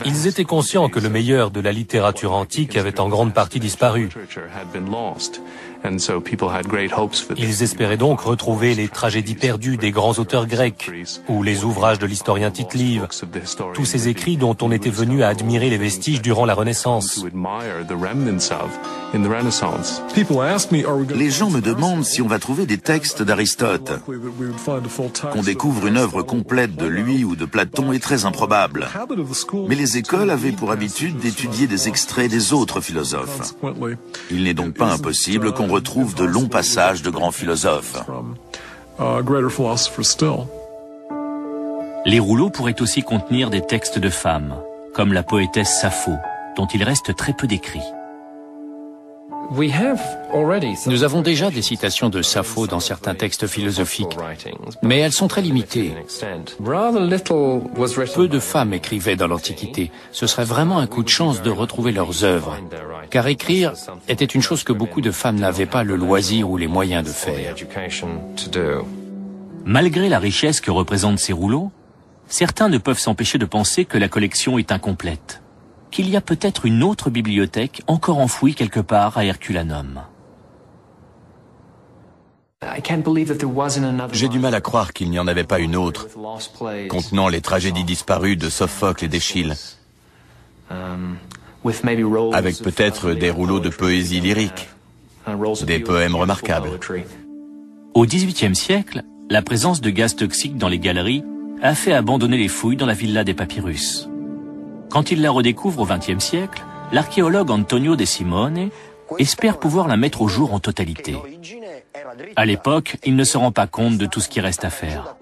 Ils étaient conscients que le meilleur de la littérature antique avait en grande partie disparu. Ils espéraient donc retrouver les tragédies perdues des grands auteurs grecs ou les ouvrages de l'historien Tite-Live, tous ces écrits dont on était venu à admirer les vestiges durant la Renaissance. Les gens me demandent si on va trouver des textes d'Aristote. Qu'on découvre une œuvre complète de lui ou de Platon est très improbable. Mais les écoles avaient pour habitude d'étudier des extraits des autres philosophes. Il n'est donc pas impossible qu'on retrouve de longs passages de grands philosophes. Les rouleaux pourraient aussi contenir des textes de femmes, comme la poétesse Sappho, dont il reste très peu d'écrits. Nous avons déjà des citations de Sappho dans certains textes philosophiques, mais elles sont très limitées. Peu de femmes écrivaient dans l'Antiquité. Ce serait vraiment un coup de chance de retrouver leurs œuvres, car écrire était une chose que beaucoup de femmes n'avaient pas le loisir ou les moyens de faire. Malgré la richesse que représentent ces rouleaux, certains ne peuvent s'empêcher de penser que la collection est incomplète, qu'il y a peut-être une autre bibliothèque encore enfouie quelque part à Herculanum. J'ai du mal à croire qu'il n'y en avait pas une autre, contenant les tragédies disparues de Sophocle et d'Échille, avec peut-être des rouleaux de poésie lyrique, des poèmes remarquables. Au XVIIIe siècle, la présence de gaz toxiques dans les galeries a fait abandonner les fouilles dans la villa des papyrus. Quand il la redécouvre au XXe siècle, l'archéologue Antonio De Simone espère pouvoir la mettre au jour en totalité. À l'époque, il ne se rend pas compte de tout ce qui reste à faire.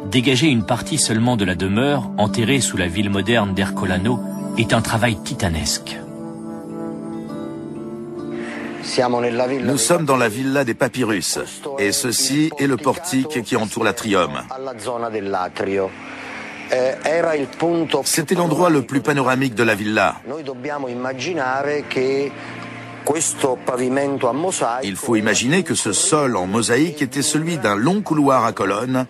Dégager une partie seulement de la demeure, enterrée sous la ville moderne d'Ercolano, est un travail titanesque. Nous sommes dans la villa des papyrus, et ceci est le portique qui entoure l'atrium. C'était l'endroit le plus panoramique de la villa. Il faut imaginer que ce sol en mosaïque était celui d'un long couloir à colonnes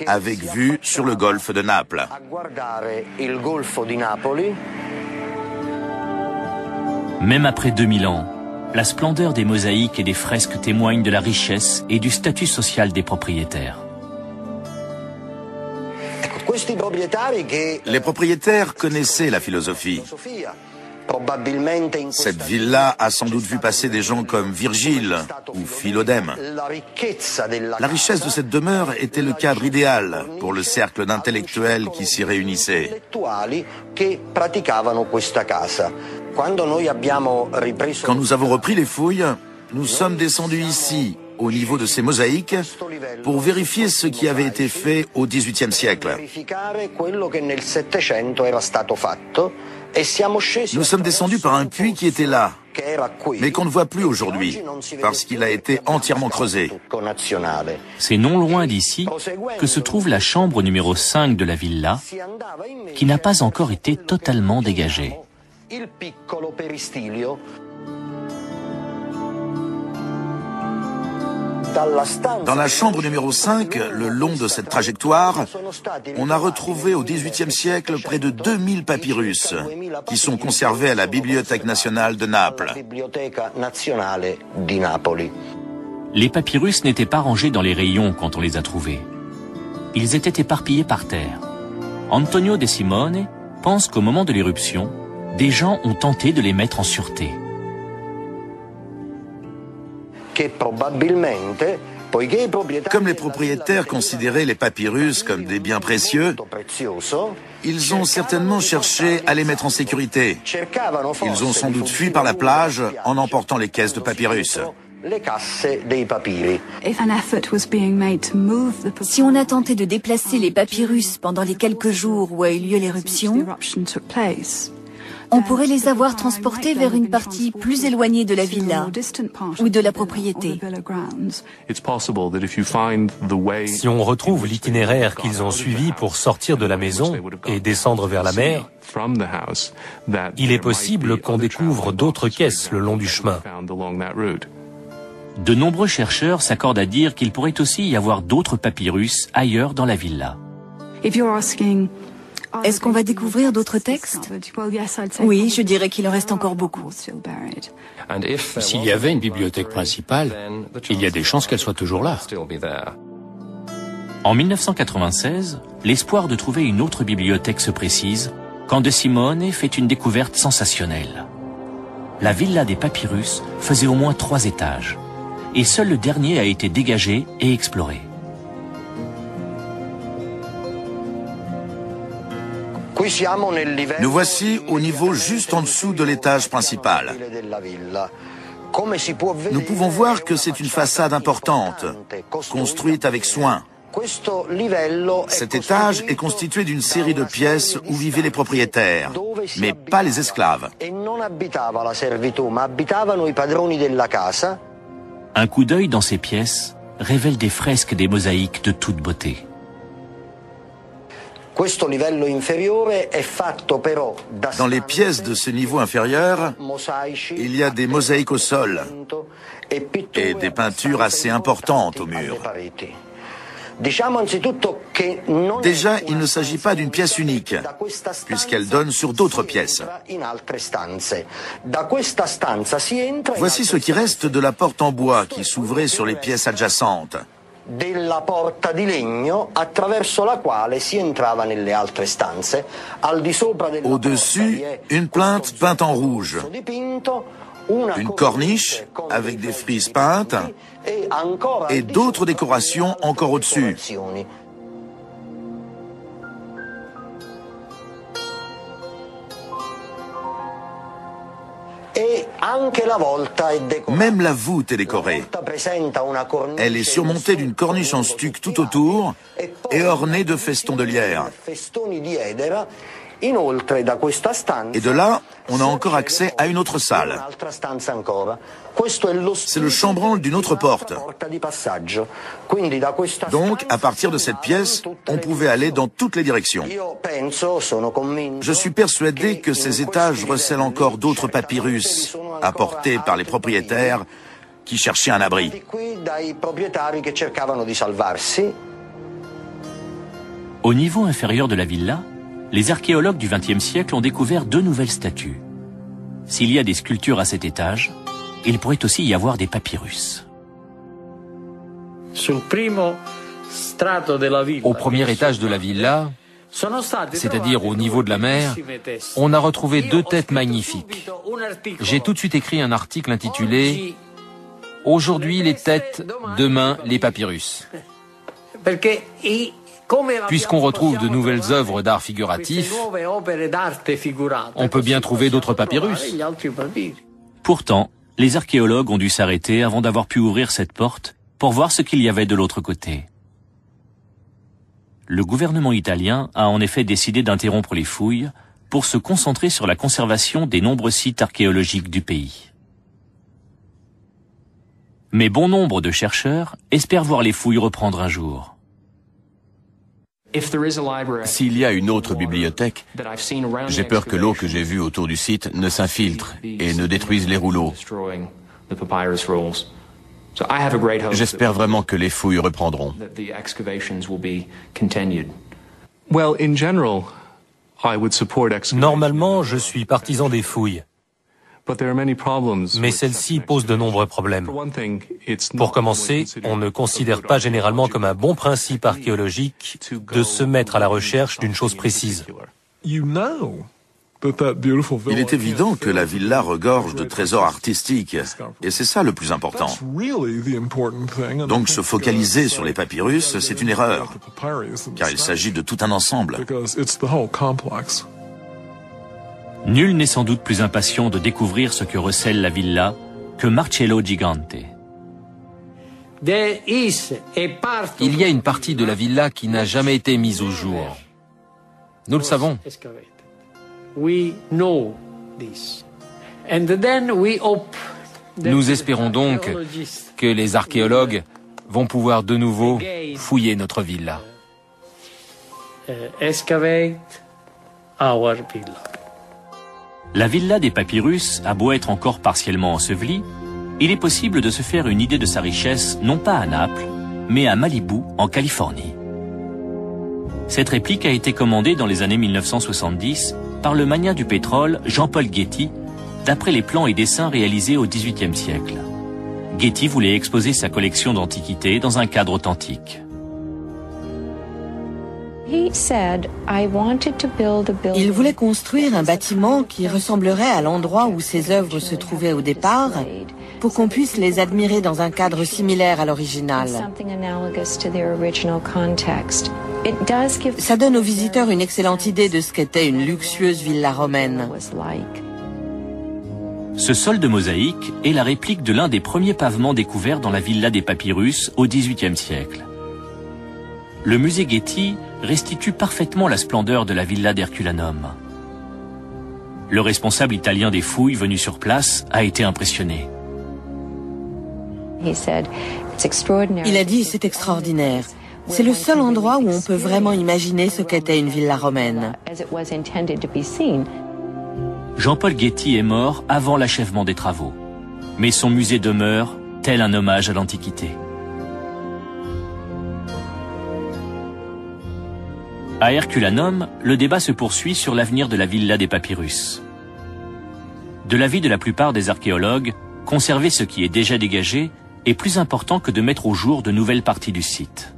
avec vue sur le golfe de Naples. Même après 2000 ans, la splendeur des mosaïques et des fresques témoigne de la richesse et du statut social des propriétaires. Les propriétaires connaissaient la philosophie. Cette ville-là a sans doute vu passer des gens comme Virgile ou Philodème. La richesse de cette demeure était le cadre idéal pour le cercle d'intellectuels qui s'y réunissaient. Quand nous avons repris les fouilles, nous sommes descendus ici, au niveau de ces mosaïques, pour vérifier ce qui avait été fait au XVIIIe siècle. Nous sommes descendus par un puits qui était là, mais qu'on ne voit plus aujourd'hui, parce qu'il a été entièrement creusé. C'est non loin d'ici que se trouve la chambre numéro 5 de la villa, qui n'a pas encore été totalement dégagée. Dans la chambre numéro 5, le long de cette trajectoire, on a retrouvé au XVIIIe siècle près de 2000 papyrus qui sont conservés à la Bibliothèque nationale de Naples. Les papyrus n'étaient pas rangés dans les rayons quand on les a trouvés. Ils étaient éparpillés par terre. Antonio De Simone pense qu'au moment de l'éruption, des gens ont tenté de les mettre en sûreté. Comme les propriétaires considéraient les papyrus comme des biens précieux, ils ont certainement cherché à les mettre en sécurité. Ils ont sans doute fui par la plage en emportant les caisses de papyrus. Si on a tenté de déplacer les papyrus pendant les quelques jours où a eu lieu l'éruption, on pourrait les avoir transportés vers une partie plus éloignée de la villa ou de la propriété. Si on retrouve l'itinéraire qu'ils ont suivi pour sortir de la maison et descendre vers la mer, il est possible qu'on découvre d'autres caisses le long du chemin. De nombreux chercheurs s'accordent à dire qu'il pourrait aussi y avoir d'autres papyrus ailleurs dans la villa. Est-ce qu'on va découvrir d'autres textes? Oui, je dirais qu'il en reste encore beaucoup. S'il y avait une bibliothèque principale, il y a des chances qu'elle soit toujours là. En 1996, l'espoir de trouver une autre bibliothèque se précise quand De Simone fait une découverte sensationnelle. La villa des papyrus faisait au moins 3 étages, et seul le dernier a été dégagé et exploré. Nous voici au niveau juste en dessous de l'étage principal. Nous pouvons voir que c'est une façade importante, construite avec soin. Cet étage est constitué d'une série de pièces où vivaient les propriétaires, mais pas les esclaves. Un coup d'œil dans ces pièces révèle des fresques et des mosaïques de toute beauté. Dans les pièces de ce niveau inférieur, il y a des mosaïques au sol et des peintures assez importantes au mur. Déjà, il ne s'agit pas d'une pièce unique, puisqu'elle donne sur d'autres pièces. Voici ce qui reste de la porte en bois qui s'ouvrait sur les pièces adjacentes. Au-dessus, une plinthe peinte en rouge, une corniche avec des frises peintes et d'autres décorations encore au-dessus. Même la voûte est décorée. Elle est surmontée d'une corniche en stuc tout autour et ornée de festons de lierre. Et de là, on a encore accès à une autre salle. C'est le chambranle d'une autre porte. Donc, à partir de cette pièce, on pouvait aller dans toutes les directions. Je suis persuadé que ces étages recèlent encore d'autres papyrus apportés par les propriétaires qui cherchaient un abri. Au niveau inférieur de la villa, les archéologues du XXe siècle ont découvert 2 nouvelles statues. S'il y a des sculptures à cet étage, il pourrait aussi y avoir des papyrus. Au premier étage de la villa, c'est-à-dire au niveau de la mer, on a retrouvé 2 têtes magnifiques. J'ai tout de suite écrit un article intitulé « Aujourd'hui les têtes, demain les papyrus ». Puisqu'on retrouve de nouvelles œuvres d'art figuratif, on peut bien trouver d'autres papyrus. Pourtant, les archéologues ont dû s'arrêter avant d'avoir pu ouvrir cette porte pour voir ce qu'il y avait de l'autre côté. Le gouvernement italien a en effet décidé d'interrompre les fouilles pour se concentrer sur la conservation des nombreux sites archéologiques du pays. Mais bon nombre de chercheurs espèrent voir les fouilles reprendre un jour. S'il y a une autre bibliothèque, j'ai peur que l'eau que j'ai vue autour du site ne s'infiltre et ne détruise les rouleaux. J'espère vraiment que les fouilles reprendront. Normalement, je suis partisan des fouilles. Mais celle-ci pose de nombreux problèmes. Pour commencer, on ne considère pas généralement comme un bon principe archéologique de se mettre à la recherche d'une chose précise. Il est évident que la villa regorge de trésors artistiques, et c'est ça le plus important. Donc se focaliser sur les papyrus, c'est une erreur, car il s'agit de tout un ensemble. Nul n'est sans doute plus impatient de découvrir ce que recèle la villa que Marcello Gigante. Il y a une partie de la villa qui n'a jamais été mise au jour. Nous le savons. Nous espérons donc que les archéologues vont pouvoir de nouveau fouiller notre villa. La villa des papyrus a beau être encore partiellement ensevelie, il est possible de se faire une idée de sa richesse non pas à Naples, mais à Malibu, en Californie. Cette réplique a été commandée dans les années 1970 par le magnat du pétrole Jean-Paul Getty, d'après les plans et dessins réalisés au XVIIIe siècle. Getty voulait exposer sa collection d'antiquités dans un cadre authentique. Il voulait construire un bâtiment qui ressemblerait à l'endroit où ses œuvres se trouvaient au départ, pour qu'on puisse les admirer dans un cadre similaire à l'original. Ça donne aux visiteurs une excellente idée de ce qu'était une luxueuse villa romaine. Ce sol de mosaïque est la réplique de l'un des premiers pavements découverts dans la villa des papyrus au XVIIIe siècle. Le musée Getty restitue parfaitement la splendeur de la villa d'Herculanum. Le responsable italien des fouilles venu sur place a été impressionné. Il a dit, c'est extraordinaire. C'est le seul endroit où on peut vraiment imaginer ce qu'était une villa romaine. Jean-Paul Getty est mort avant l'achèvement des travaux, mais son musée demeure tel un hommage à l'Antiquité. À Herculanum, le débat se poursuit sur l'avenir de la villa des papyrus. De l'avis de la plupart des archéologues, conserver ce qui est déjà dégagé est plus important que de mettre au jour de nouvelles parties du site.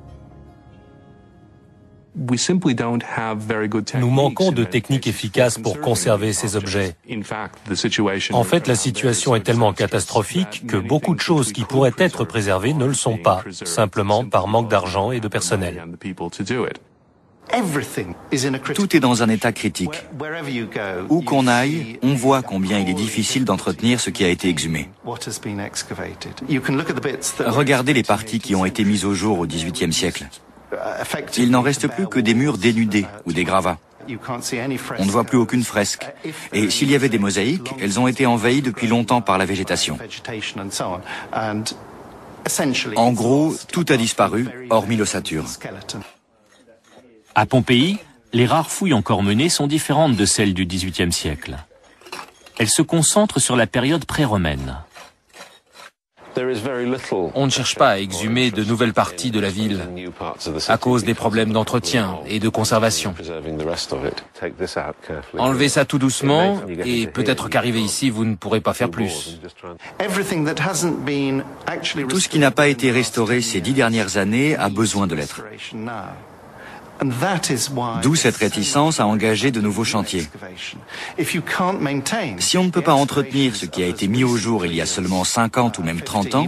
Nous manquons de techniques efficaces pour conserver ces objets. En fait, la situation est tellement catastrophique que beaucoup de choses qui pourraient être préservées ne le sont pas, simplement par manque d'argent et de personnel. Tout est dans un état critique. Où qu'on aille, on voit combien il est difficile d'entretenir ce qui a été exhumé. Regardez les parties qui ont été mises au jour au XVIIIe siècle. Il n'en reste plus que des murs dénudés ou des gravats. On ne voit plus aucune fresque. Et s'il y avait des mosaïques, elles ont été envahies depuis longtemps par la végétation. En gros, tout a disparu, hormis l'ossature. À Pompéi, les rares fouilles encore menées sont différentes de celles du XVIIIe siècle. Elles se concentrent sur la période pré-romaine. On ne cherche pas à exhumer de nouvelles parties de la ville à cause des problèmes d'entretien et de conservation. Enlevez ça tout doucement et peut-être qu'arrivé ici, vous ne pourrez pas faire plus. Tout ce qui n'a pas été restauré ces 10 dernières années a besoin de l'être. D'où cette réticence à engager de nouveaux chantiers. Si on ne peut pas entretenir ce qui a été mis au jour il y a seulement 50 ou même 30 ans,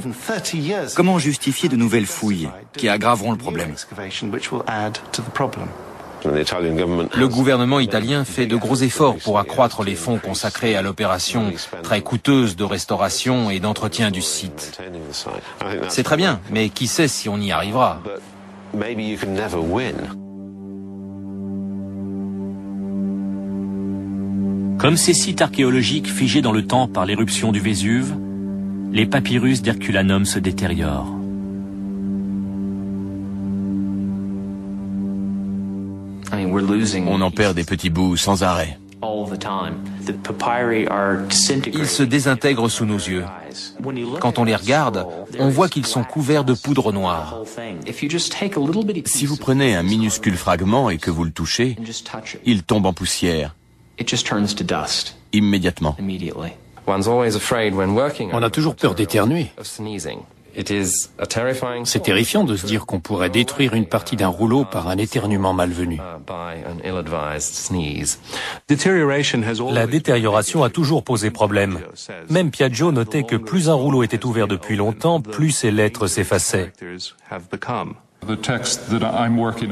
comment justifier de nouvelles fouilles qui aggraveront le problème? Le gouvernement italien fait de gros efforts pour accroître les fonds consacrés à l'opération très coûteuse de restauration et d'entretien du site. C'est très bien, mais qui sait si on y arrivera? Comme ces sites archéologiques figés dans le temps par l'éruption du Vésuve, les papyrus d'Herculanum se détériorent. On en perd des petits bouts sans arrêt. Ils se désintègrent sous nos yeux. Quand on les regarde, on voit qu'ils sont couverts de poudre noire. Si vous prenez un minuscule fragment et que vous le touchez, il tombe en poussière. Immédiatement. On a toujours peur d'éternuer. C'est terrifiant de se dire qu'on pourrait détruire une partie d'un rouleau par un éternuement malvenu. La détérioration a toujours posé problème. Même Piaggio notait que plus un rouleau était ouvert depuis longtemps, plus ses lettres s'effaçaient.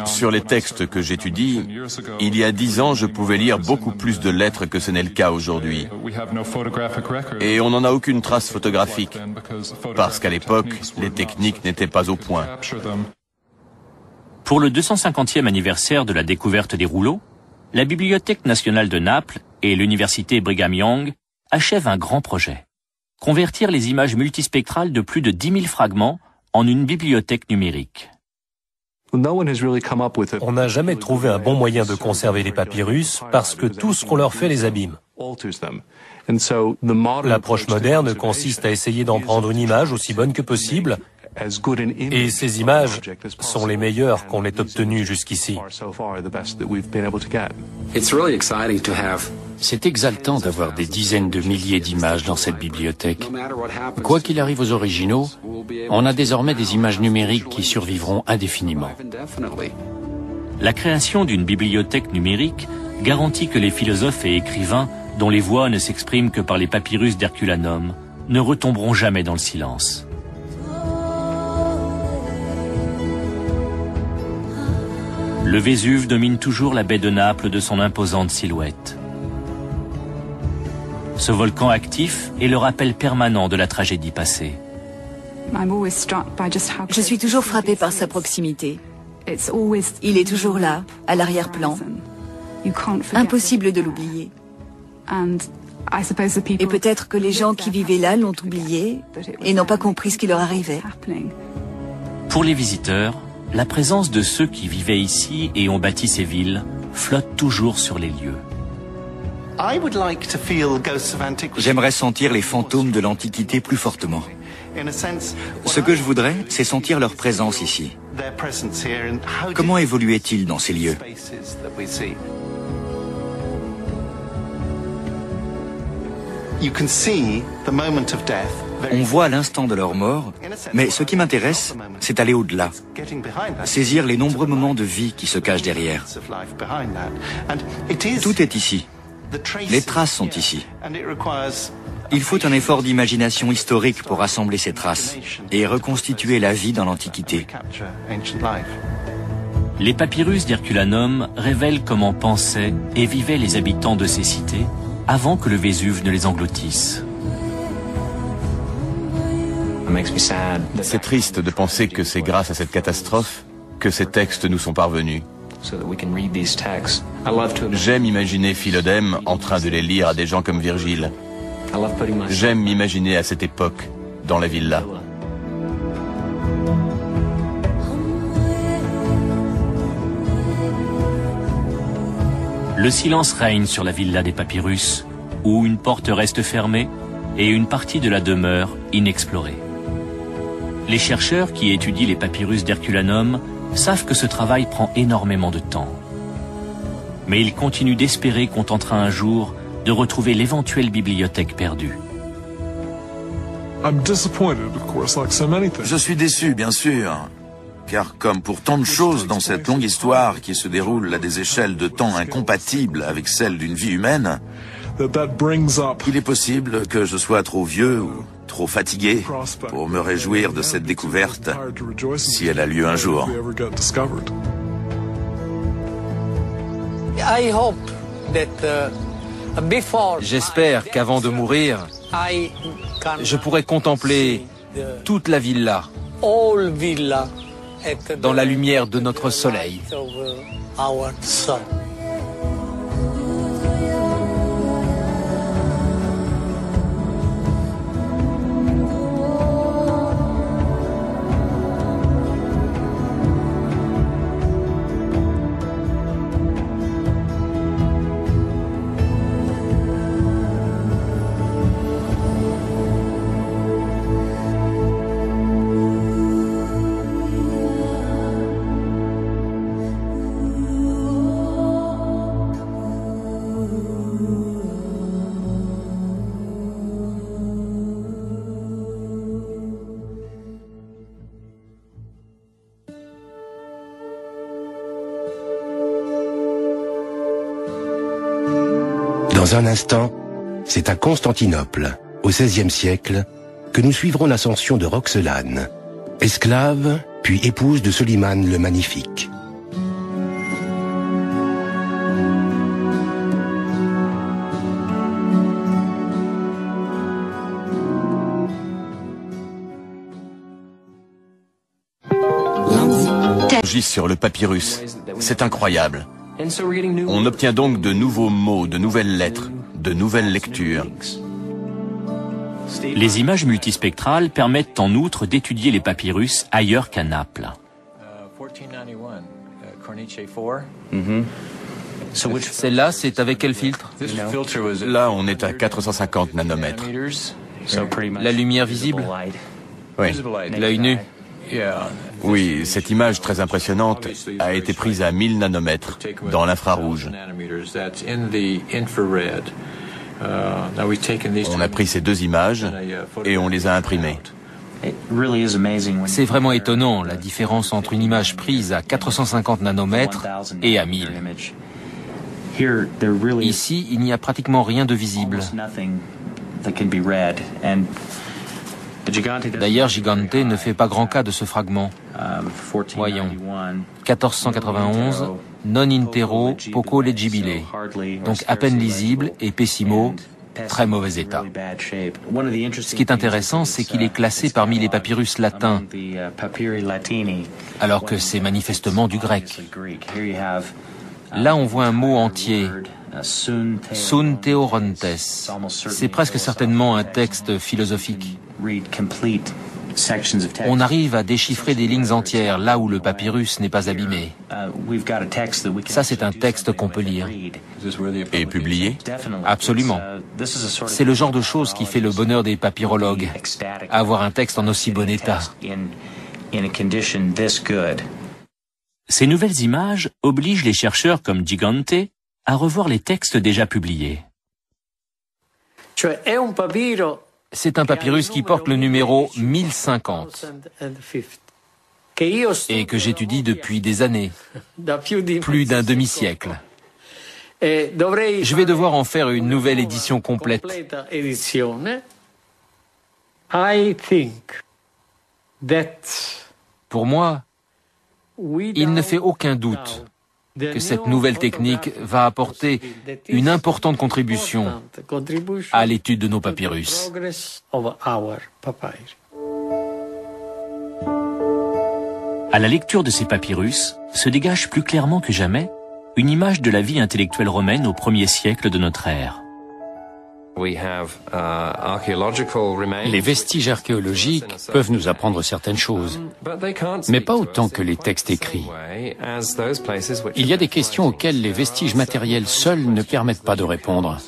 Sur les textes que j'étudie, il y a 10 ans, je pouvais lire beaucoup plus de lettres que ce n'est le cas aujourd'hui. Et on n'en a aucune trace photographique, parce qu'à l'époque, les techniques n'étaient pas au point. Pour le 250e anniversaire de la découverte des rouleaux, la Bibliothèque nationale de Naples et l'université Brigham Young achèvent un grand projet. Convertir les images multispectrales de plus de 10 000 fragments en une bibliothèque numérique. On n'a jamais trouvé un bon moyen de conserver les papyrus parce que tout ce qu'on leur fait les abîme. L'approche moderne consiste à essayer d'en prendre une image aussi bonne que possible, et ces images sont les meilleures qu'on ait obtenues jusqu'ici. C'est exaltant d'avoir des dizaines de milliers d'images dans cette bibliothèque. Quoi qu'il arrive aux originaux, on a désormais des images numériques qui survivront indéfiniment. La création d'une bibliothèque numérique garantit que les philosophes et écrivains, dont les voix ne s'expriment que par les papyrus d'Herculanum, ne retomberont jamais dans le silence. Le Vésuve domine toujours la baie de Naples de son imposante silhouette. Ce volcan actif est le rappel permanent de la tragédie passée. Je suis toujours frappée par sa proximité. Il est toujours là, à l'arrière-plan. Impossible de l'oublier. Et peut-être que les gens qui vivaient là l'ont oublié et n'ont pas compris ce qui leur arrivait. Pour les visiteurs, la présence de ceux qui vivaient ici et ont bâti ces villes flotte toujours sur les lieux. J'aimerais sentir les fantômes de l'Antiquité plus fortement. Ce que je voudrais, c'est sentir leur présence ici. Comment évoluaient-ils dans ces lieux? On voit l'instant de leur mort, mais ce qui m'intéresse, c'est aller au-delà, saisir les nombreux moments de vie qui se cachent derrière. Tout est ici. Les traces sont ici. Il faut un effort d'imagination historique pour rassembler ces traces et reconstituer la vie dans l'Antiquité. Les papyrus d'Herculanum révèlent comment pensaient et vivaient les habitants de ces cités avant que le Vésuve ne les engloutisse. C'est triste de penser que c'est grâce à cette catastrophe que ces textes nous sont parvenus. J'aime imaginer Philodème en train de les lire à des gens comme Virgile. J'aime m'imaginer à cette époque, dans la villa. Le silence règne sur la villa des papyrus, où une porte reste fermée et une partie de la demeure inexplorée. Les chercheurs qui étudient les papyrus d'Herculanum savent que ce travail prend énormément de temps. Mais ils continuent d'espérer qu'on tentera un jour de retrouver l'éventuelle bibliothèque perdue. Je suis déçu, bien sûr, car comme pour tant de choses dans cette longue histoire qui se déroule à des échelles de temps incompatibles avec celles d'une vie humaine, il est possible que je sois trop vieux ou trop fatigué pour me réjouir de cette découverte si elle a lieu un jour. J'espère qu'avant de mourir, je pourrai contempler toute la villa dans la lumière de notre soleil. Dans un instant, c'est à Constantinople, au XVIe siècle, que nous suivrons l'ascension de Roxelane, esclave puis épouse de Soliman le Magnifique. Sur le papyrus, c'est incroyable. On obtient donc de nouveaux mots, de nouvelles lettres, de nouvelles lectures. Les images multispectrales permettent en outre d'étudier les papyrus ailleurs qu'à Naples. Celle-là, c'est avec quel filtre? Là, on est à 450 nanomètres. La lumière visible? Oui. L'œil nu? Oui, cette image très impressionnante a été prise à 1000 nanomètres, dans l'infrarouge. On a pris ces deux images et on les a imprimées. C'est vraiment étonnant, la différence entre une image prise à 450 nanomètres et à 1000. Ici, il n'y a pratiquement rien de visible. D'ailleurs, Gigante ne fait pas grand cas de ce fragment. Voyons. 1491, non intero, poco legibile. Donc à peine lisible et pessimo, très mauvais état. Ce qui est intéressant, c'est qu'il est classé parmi les papyrus latins, alors que c'est manifestement du grec. Là, on voit un mot entier. Sun Theorontes. C'est presque certainement un texte philosophique. On arrive à déchiffrer des lignes entières là où le papyrus n'est pas abîmé. Ça, c'est un texte qu'on peut lire. Et publié? Absolument. C'est le genre de choses qui fait le bonheur des papyrologues. Avoir un texte en aussi bon état. Ces nouvelles images obligent les chercheurs comme Gigante à revoir les textes déjà publiés. C'est un papyrus qui porte le numéro 1050 et que j'étudie depuis des années, plus d'un demi-siècle. Je vais devoir en faire une nouvelle édition complète. Pour moi, il ne fait aucun doute que cette nouvelle technique va apporter une importante contribution à l'étude de nos papyrus. À la lecture de ces papyrus, se dégage plus clairement que jamais une image de la vie intellectuelle romaine au 1er siècle de notre ère. Les vestiges archéologiques peuvent nous apprendre certaines choses, mais pas autant que les textes écrits. Il y a des questions auxquelles les vestiges matériels seuls ne permettent pas de répondre.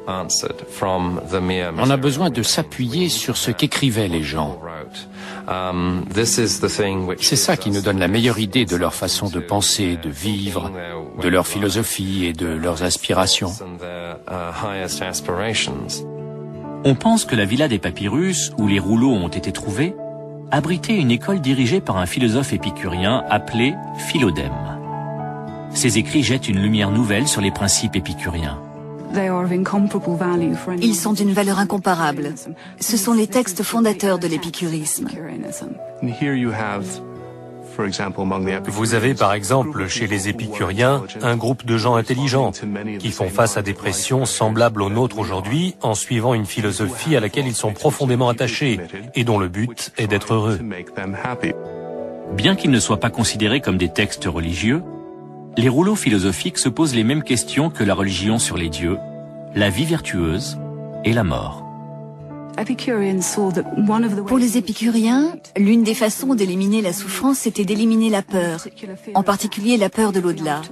On a besoin de s'appuyer sur ce qu'écrivaient les gens. C'est ça qui nous donne la meilleure idée de leur façon de penser, de vivre, de leur philosophie et de leurs aspirations. On pense que la villa des papyrus, où les rouleaux ont été trouvés, abritait une école dirigée par un philosophe épicurien appelé Philodème. Ses écrits jettent une lumière nouvelle sur les principes épicuriens. Ils sont d'une valeur incomparable. Ce sont les textes fondateurs de l'épicurisme. Vous avez par exemple chez les épicuriens un groupe de gens intelligents qui font face à des pressions semblables aux nôtres aujourd'hui en suivant une philosophie à laquelle ils sont profondément attachés et dont le but est d'être heureux. Bien qu'ils ne soient pas considérés comme des textes religieux, les rouleaux philosophiques se posent les mêmes questions que la religion sur les dieux, la vie vertueuse et la mort. Pour les épicuriens, l'une des façons d'éliminer la souffrance, c'était d'éliminer la peur, en particulier la peur de l'au-delà.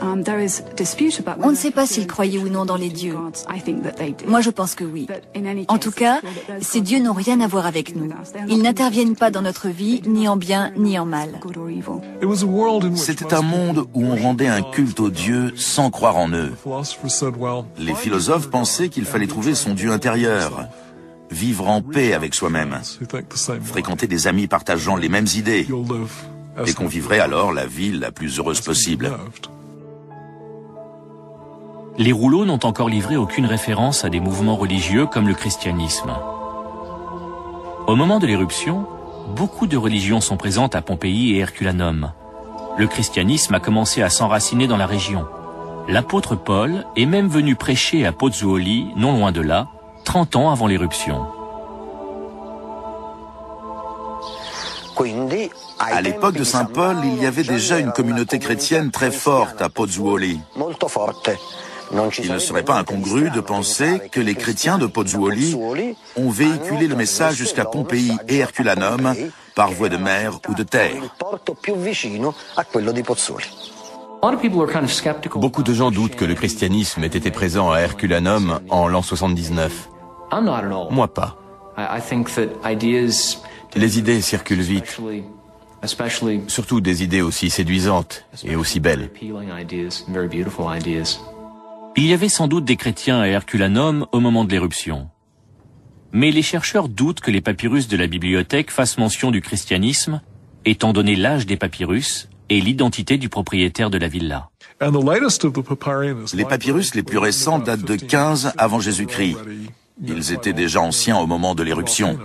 On ne sait pas s'ils croyaient ou non dans les dieux. Moi, je pense que oui. En tout cas, ces dieux n'ont rien à voir avec nous. Ils n'interviennent pas dans notre vie, ni en bien, ni en mal. C'était un monde où on rendait un culte aux dieux sans croire en eux. Les philosophes pensaient qu'il fallait trouver son Dieu intérieur, vivre en paix avec soi-même, fréquenter des amis partageant les mêmes idées, et qu'on vivrait alors la vie la plus heureuse possible. Les rouleaux n'ont encore livré aucune référence à des mouvements religieux comme le christianisme. Au moment de l'éruption, beaucoup de religions sont présentes à Pompéi et Herculanum. Le christianisme a commencé à s'enraciner dans la région. L'apôtre Paul est même venu prêcher à Pozzuoli, non loin de là, 30 ans avant l'éruption. À l'époque de Saint Paul, il y avait déjà une communauté chrétienne très forte à Pozzuoli. Il ne serait pas incongru de penser que les chrétiens de Pozzuoli ont véhiculé le message jusqu'à Pompéi et Herculanum par voie de mer ou de terre. Beaucoup de gens doutent que le christianisme ait été présent à Herculanum en l'an 79. Moi pas. Les idées circulent vite, surtout des idées aussi séduisantes et aussi belles. Il y avait sans doute des chrétiens à Herculanum au moment de l'éruption. Mais les chercheurs doutent que les papyrus de la bibliothèque fassent mention du christianisme, étant donné l'âge des papyrus et l'identité du propriétaire de la villa. Les papyrus les plus récents datent de 15 avant Jésus-Christ. Ils étaient déjà anciens au moment de l'éruption.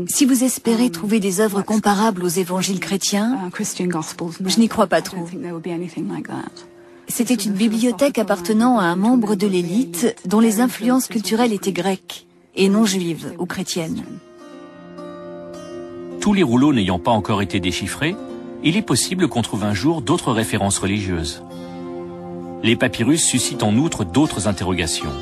Si vous espérez trouver des œuvres comparables aux évangiles chrétiens, je n'y crois pas trop. C'était une bibliothèque appartenant à un membre de l'élite dont les influences culturelles étaient grecques et non juives ou chrétiennes. Tous les rouleaux n'ayant pas encore été déchiffrés, il est possible qu'on trouve un jour d'autres références religieuses. Les papyrus suscitent en outre d'autres interrogations.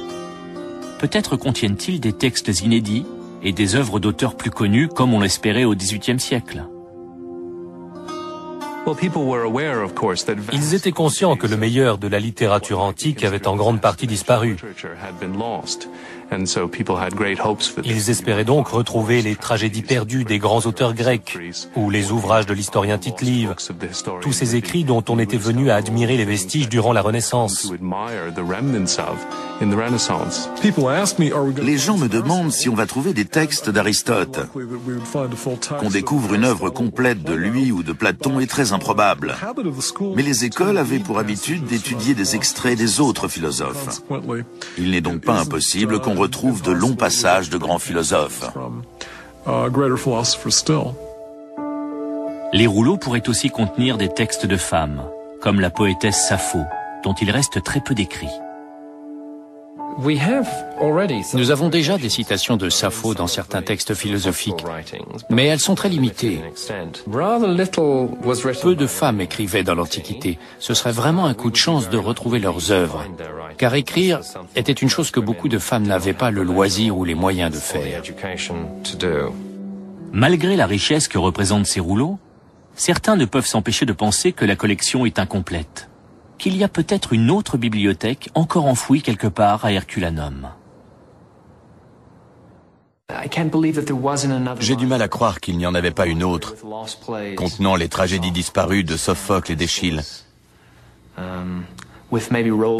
Peut-être contiennent-ils des textes inédits et des œuvres d'auteurs plus connus comme on l'espérait au XVIIIe siècle. Ils étaient conscients que le meilleur de la littérature antique avait en grande partie disparu. Ils espéraient donc retrouver les tragédies perdues des grands auteurs grecs ou les ouvrages de l'historien Tite-Live, tous ces écrits dont on était venu à admirer les vestiges durant la Renaissance. Les gens me demandent si on va trouver des textes d'Aristote. Qu'on découvre une œuvre complète de lui ou de Platon est très improbable. Mais les écoles avaient pour habitude d'étudier des extraits des autres philosophes. Il n'est donc pas impossible qu'on retrouve de longs passages de grands philosophes. Les rouleaux pourraient aussi contenir des textes de femmes, comme la poétesse Sappho, dont il reste très peu d'écrits. Nous avons déjà des citations de Sappho dans certains textes philosophiques, mais elles sont très limitées. Peu de femmes écrivaient dans l'Antiquité. Ce serait vraiment un coup de chance de retrouver leurs œuvres, car écrire était une chose que beaucoup de femmes n'avaient pas le loisir ou les moyens de faire. Malgré la richesse que représentent ces rouleaux, certains ne peuvent s'empêcher de penser que la collection est incomplète, qu'il y a peut-être une autre bibliothèque encore enfouie quelque part à Herculanum. J'ai du mal à croire qu'il n'y en avait pas une autre, contenant les tragédies disparues de Sophocle et d'Échille,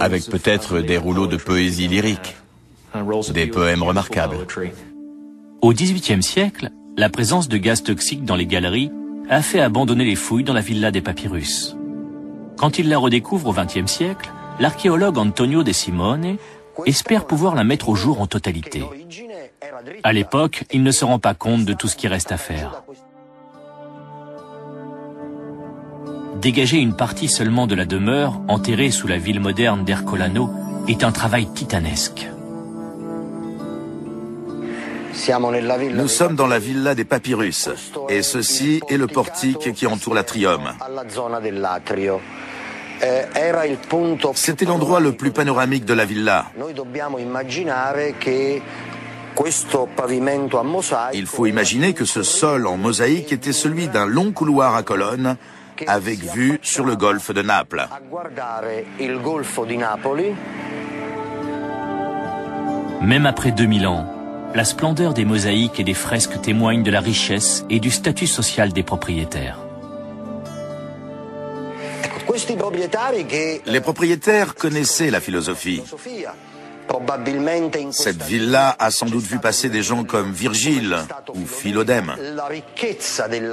avec peut-être des rouleaux de poésie lyrique, des poèmes remarquables. Au XVIIIe siècle, la présence de gaz toxiques dans les galeries a fait abandonner les fouilles dans la villa des papyrus. Quand il la redécouvre au XXe siècle, l'archéologue Antonio De Simone espère pouvoir la mettre au jour en totalité. À l'époque, il ne se rend pas compte de tout ce qui reste à faire. Dégager une partie seulement de la demeure, enterrée sous la ville moderne d'Ercolano, est un travail titanesque. Nous sommes dans la villa des papyrus, et ceci est le portique qui entoure l'atrium. C'était l'endroit le plus panoramique de la villa. Il faut imaginer que ce sol en mosaïque était celui d'un long couloir à colonnes avec vue sur le golfe de Naples. Même après 2000 ans, la splendeur des mosaïques et des fresques témoigne de la richesse et du statut social des propriétaires. Les propriétaires connaissaient la philosophie. Cette villa a sans doute vu passer des gens comme Virgile ou Philodème.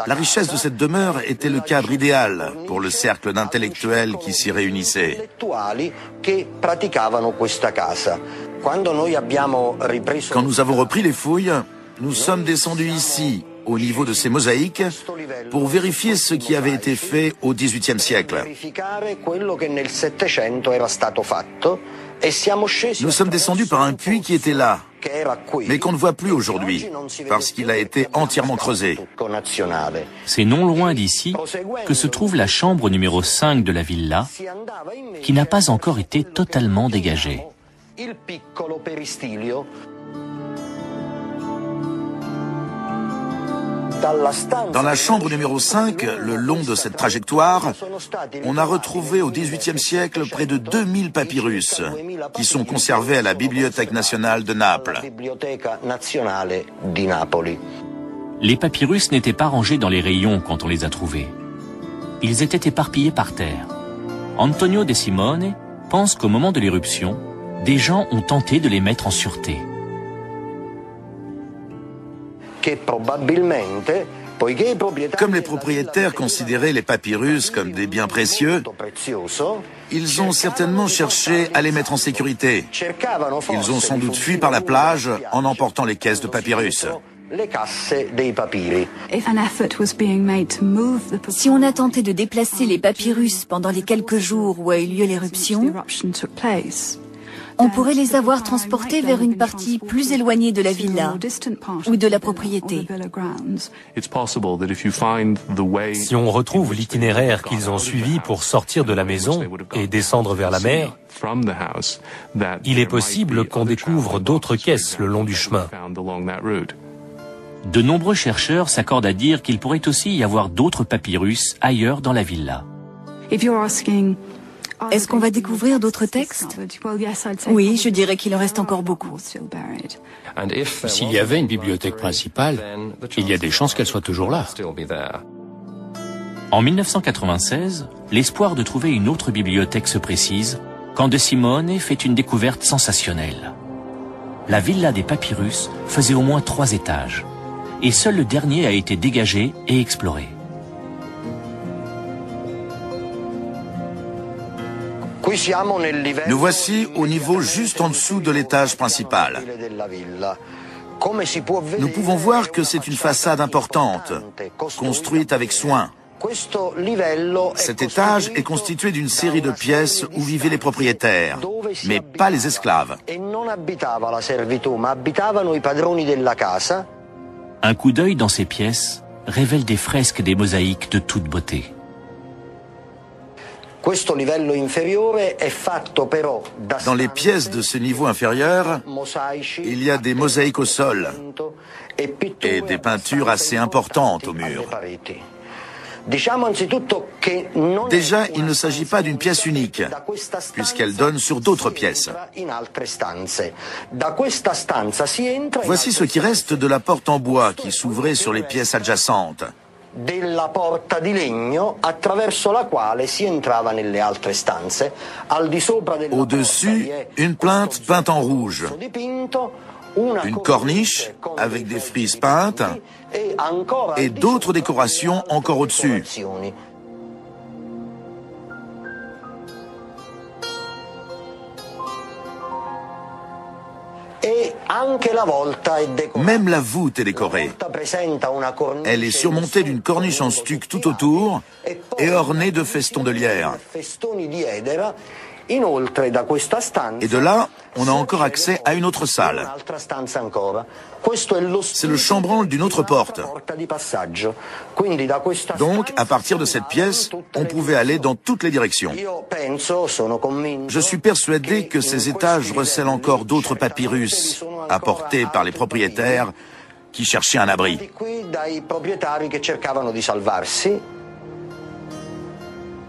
La richesse de cette demeure était le cadre idéal pour le cercle d'intellectuels qui s'y réunissaient. Quand nous avons repris les fouilles, nous sommes descendus ici, au niveau de ces mosaïques, pour vérifier ce qui avait été fait au XVIIIe siècle. Nous sommes descendus par un puits qui était là, mais qu'on ne voit plus aujourd'hui, parce qu'il a été entièrement creusé. C'est non loin d'ici que se trouve la chambre numéro 5 de la villa, qui n'a pas encore été totalement dégagée. Dans la chambre numéro 5, le long de cette trajectoire, on a retrouvé au XVIIIe siècle près de 2000 papyrus qui sont conservés à la Bibliothèque nationale de Naples. Les papyrus n'étaient pas rangés dans les rayons quand on les a trouvés. Ils étaient éparpillés par terre. Antonio De Simone pense qu'au moment de l'éruption, des gens ont tenté de les mettre en sûreté. Comme les propriétaires considéraient les papyrus comme des biens précieux, ils ont certainement cherché à les mettre en sécurité. Ils ont sans doute fui par la plage en emportant les caisses de papyrus. Si on a tenté de déplacer les papyrus pendant les quelques jours où a eu lieu l'éruption, on pourrait les avoir transportés vers une partie plus éloignée de la villa ou de la propriété. Si on retrouve l'itinéraire qu'ils ont suivi pour sortir de la maison et descendre vers la mer, il est possible qu'on découvre d'autres caisses le long du chemin. De nombreux chercheurs s'accordent à dire qu'il pourrait aussi y avoir d'autres papyrus ailleurs dans la villa. Est-ce qu'on va découvrir d'autres textes? Oui, je dirais qu'il en reste encore beaucoup. S'il y avait une bibliothèque principale, il y a des chances qu'elle soit toujours là. En 1996, l'espoir de trouver une autre bibliothèque se précise quand De Simone fait une découverte sensationnelle. La villa des papyrus faisait au moins 3 étages, et seul le dernier a été dégagé et exploré. Nous voici au niveau juste en dessous de l'étage principal. Nous pouvons voir que c'est une façade importante, construite avec soin. Cet étage est constitué d'une série de pièces où vivaient les propriétaires, mais pas les esclaves. Un coup d'œil dans ces pièces révèle des fresques et des mosaïques de toute beauté. Dans les pièces de ce niveau inférieur, il y a des mosaïques au sol et des peintures assez importantes au mur. Déjà, il ne s'agit pas d'une pièce unique, puisqu'elle donne sur d'autres pièces. Voici ce qui reste de la porte en bois qui s'ouvrait sur les pièces adjacentes. Della porta di legno attraverso la quale si entrava nelle altre stanze. Al di sopra della Au-dessus, une plinthe peinte en rouge, une corniche avec des frises peintes et d'autres décorations encore au-dessus. Même la voûte est décorée. Elle est surmontée d'une corniche en stuc tout autour et ornée de festons de lierre. Et de là, on a encore accès à une autre salle. C'est le chambranle d'une autre porte. Donc, à partir de cette pièce, on pouvait aller dans toutes les directions. Je suis persuadé que ces étages recèlent encore d'autres papyrus apportés par les propriétaires qui cherchaient un abri.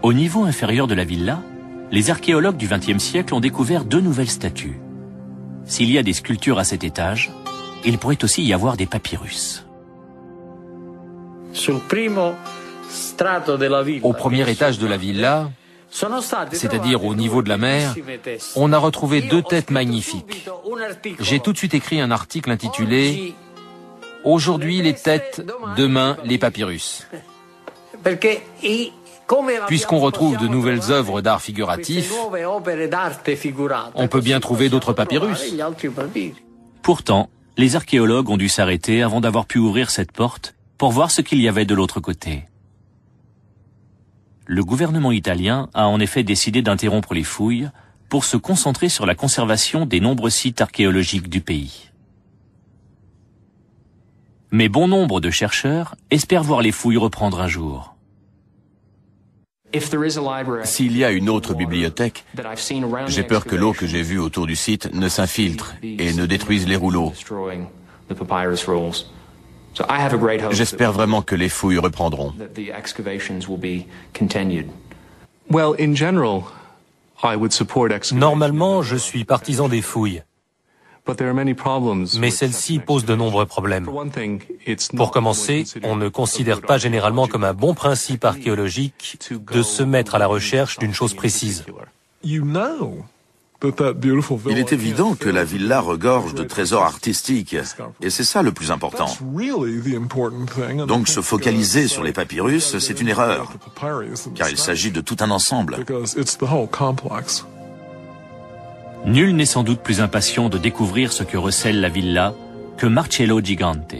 Au niveau inférieur de la villa, les archéologues du XXe siècle ont découvert 2 nouvelles statues. S'il y a des sculptures à cet étage, il pourrait aussi y avoir des papyrus. Au premier étage de la villa, c'est-à-dire au niveau de la mer, on a retrouvé 2 têtes magnifiques. J'ai tout de suite écrit un article intitulé « Aujourd'hui les têtes, demain les papyrus ». Puisqu'on retrouve de nouvelles œuvres d'art figuratif, on peut bien trouver d'autres papyrus. Pourtant, les archéologues ont dû s'arrêter avant d'avoir pu ouvrir cette porte pour voir ce qu'il y avait de l'autre côté. Le gouvernement italien a en effet décidé d'interrompre les fouilles pour se concentrer sur la conservation des nombreux sites archéologiques du pays. Mais bon nombre de chercheurs espèrent voir les fouilles reprendre un jour. S'il y a une autre bibliothèque, j'ai peur que l'eau que j'ai vue autour du site ne s'infiltre et ne détruise les rouleaux. J'espère vraiment que les fouilles reprendront. Normalement, je suis partisan des fouilles. Mais celle-ci pose de nombreux problèmes. Pour commencer, on ne considère pas généralement comme un bon principe archéologique de se mettre à la recherche d'une chose précise. Il est évident que la villa regorge de trésors artistiques, et c'est ça le plus important. Donc se focaliser sur les papyrus, c'est une erreur, car il s'agit de tout un ensemble. Nul n'est sans doute plus impatient de découvrir ce que recèle la villa que Marcello Gigante.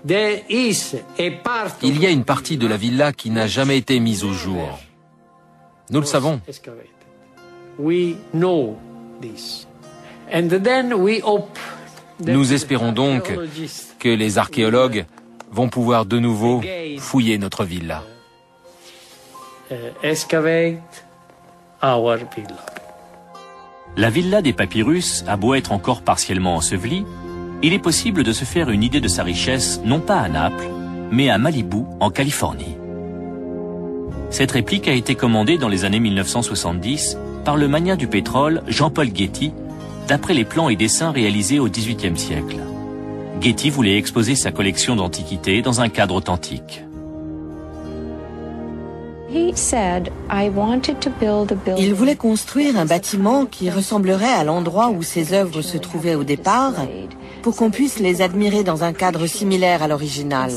Il y a une partie de la villa qui n'a jamais été mise au jour. Nous le savons. Nous espérons donc que les archéologues vont pouvoir de nouveau fouiller notre villa. La villa des papyrus a beau être encore partiellement ensevelie, il est possible de se faire une idée de sa richesse non pas à Naples, mais à Malibu, en Californie. Cette réplique a été commandée dans les années 1970 par le magnat du pétrole Jean-Paul Getty, d'après les plans et dessins réalisés au XVIIIe siècle. Getty voulait exposer sa collection d'antiquités dans un cadre authentique. Il voulait construire un bâtiment qui ressemblerait à l'endroit où ses œuvres se trouvaient au départ, pour qu'on puisse les admirer dans un cadre similaire à l'original.